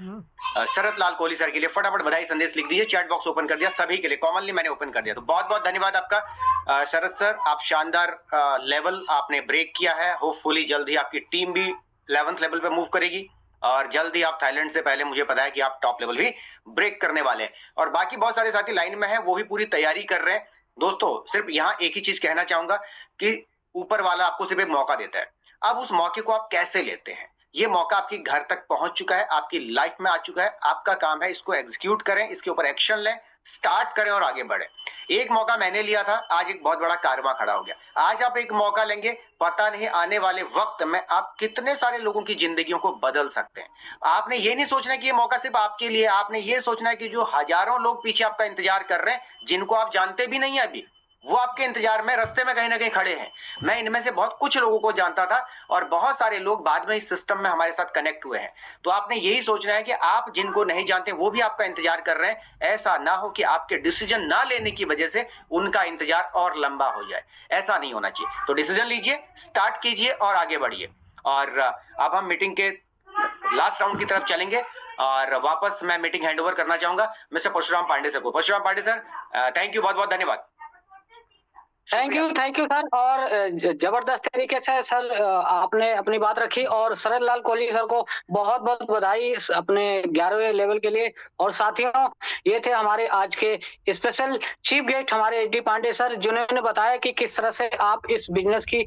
S5: शरत लाल कोहली सर के लिए फटाफट बधाई संदेश लिख दीजिए। चैट बॉक्स ओपन कर दिया सभी के लिए, कॉमनली मैंने ओपन कर दिया। तो बहुत बहुत धन्यवाद आपका शरत सर, आप शानदार लेवल आपने ब्रेक किया है। होपफुली जल्द ही आपकी टीम भी 11th लेवल पे मूव करेगी और जल्द ही आप थाईलैंड से पहले मुझे पता है कि आप टॉप लेवल भी ब्रेक करने वाले हैं। और बाकी बहुत सारे साथी लाइन में हैं, वो भी पूरी तैयारी कर रहे हैं। दोस्तों सिर्फ यहाँ एक ही चीज कहना चाहूंगा कि ऊपर वाला आपको सिर्फ एक मौका देता है, अब उस मौके को आप कैसे लेते हैं। ये मौका आपकी घर तक पहुंच चुका है, आपकी लाइफ में आ चुका है, आपका काम है इसको एग्जीक्यूट करें, इसके ऊपर एक्शन लें, स्टार्ट करें और आगे बढ़े। एक मौका मैंने लिया था, आज एक बहुत बड़ा कारवां खड़ा हो गया। आज आप एक मौका लेंगे, पता नहीं आने वाले वक्त में आप कितने सारे लोगों की जिंदगियों को बदल सकते हैं। आपने ये नहीं सोचना कि ये मौका सिर्फ आपके लिए, आपने ये सोचना है कि जो हजारों लोग पीछे आपका इंतजार कर रहे हैं, जिनको आप जानते भी नहीं है अभी, वो आपके इंतजार में रास्ते में कहीं ना कहीं खड़े हैं। मैं इनमें से बहुत कुछ लोगों को जानता था और बहुत सारे लोग बाद में इस सिस्टम में हमारे साथ कनेक्ट हुए हैं। तो आपने यही सोचना है कि आप जिनको नहीं जानते वो भी आपका इंतजार कर रहे हैं। ऐसा ना हो कि आपके डिसीजन ना लेने की वजह से उनका इंतजार और लंबा हो जाए, ऐसा नहीं होना चाहिए। तो डिसीजन लीजिए, स्टार्ट कीजिए और आगे बढ़िए। और अब हम मीटिंग के लास्ट राउंड की तरफ चलेंगे और वापस मैं मीटिंग हैंडओवर करना चाहूंगा मिस्टर परशुराम पांडे सर को। Parshuram Pandey sir, thank you, बहुत बहुत धन्यवाद।
S1: Thank you sir. और जबरदस्त तरीके से सर आपने अपनी बात रखी और शरद लाल कोहली सर को बहुत बहुत बधाई अपने 11वें लेवल के लिए। और साथियों, ये थे हमारे आज के स्पेशल चीफ गेस्ट हमारे एच डी पांडे सर, जिन्होंने बताया कि किस तरह से आप इस बिजनेस की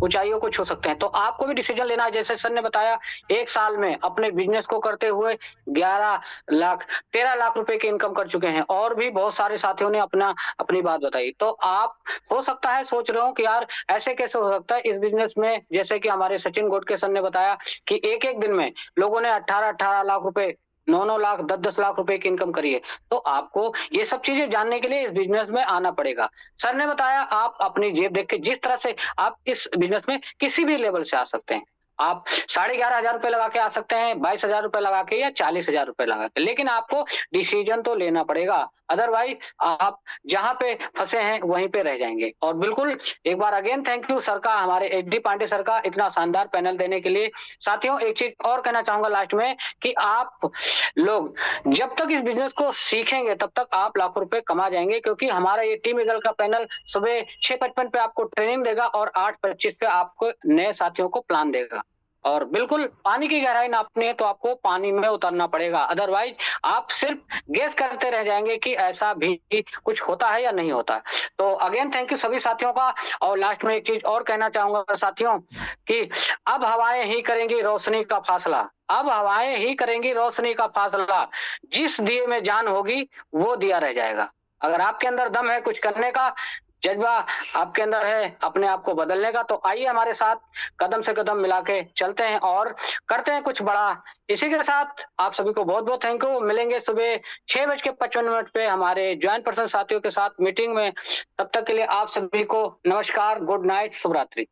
S1: ऊंचाइयों को छू सकते हैं। तो आपको भी डिसीजन लेना है, जैसे सर ने बताया, एक साल में अपने बिजनेस को करते हुए 13 लाख रुपए की इनकम कर चुके हैं। और भी बहुत सारे साथियों ने अपनी बात बताई। तो आप हो सकता है सोच रहे हो कि यार ऐसे कैसे हो सकता है इस बिजनेस में, जैसे कि हमारे सचिन गोडके सर ने बताया कि एक एक दिन में लोगों ने 18 लाख रुपए, 9 लाख, 10 लाख रुपए की इनकम करी है। तो आपको ये सब चीजें जानने के लिए इस बिजनेस में आना पड़ेगा। सर ने बताया आप अपनी जेब देख के जिस तरह से आप इस बिजनेस में किसी भी लेवल से आ सकते हैं। आप 11,500 रुपए लगा के आ सकते हैं, 22,000 रुपए लगा के या 40,000 रुपए लगा के, लेकिन आपको डिसीजन तो लेना पड़ेगा, अदरवाइज आप जहां पे फंसे हैं वहीं पे रह जाएंगे। और बिल्कुल एक बार अगेन थैंक यू सर का, हमारे एच डी पांडे सर का इतना शानदार पैनल देने के लिए। साथियों एक चीज और कहना चाहूंगा लास्ट में कि आप लोग जब तक इस बिजनेस को सीखेंगे तब तक आप लाखों रुपए कमा जाएंगे, क्योंकि हमारा ये टीम ईगल का पैनल सुबह 6:55 पे आपको ट्रेनिंग देगा और 8:25 पे आपको नए साथियों को प्लान देगा। और बिल्कुल पानी की गहराई नापनी है तो आपको पानी में उतरना पड़ेगा, अदरवाइज आप सिर्फ गेस करते रह जाएंगे कि ऐसा भी कुछ होता है या नहीं होता। तो अगेन थैंक यू सभी साथियों का। और लास्ट में एक चीज और कहना चाहूंगा साथियों कि अब हवाएं ही करेंगी रोशनी का फासला, अब हवाएं ही करेंगी रोशनी का फासला, जिस दिए में जान होगी वो दिया रह जाएगा। अगर आपके अंदर दम है कुछ करने का, जज्बा आपके अंदर है अपने आप को बदलने का, तो आइए हमारे साथ कदम से कदम मिला के चलते हैं और करते हैं कुछ बड़ा। इसी के साथ आप सभी को बहुत बहुत थैंक यू। मिलेंगे सुबह 6:55 पे हमारे ज्वाइंट पर्सन साथियों के साथ मीटिंग में। तब तक के लिए आप सभी को नमस्कार, गुड नाइट, शुभ रात्रि।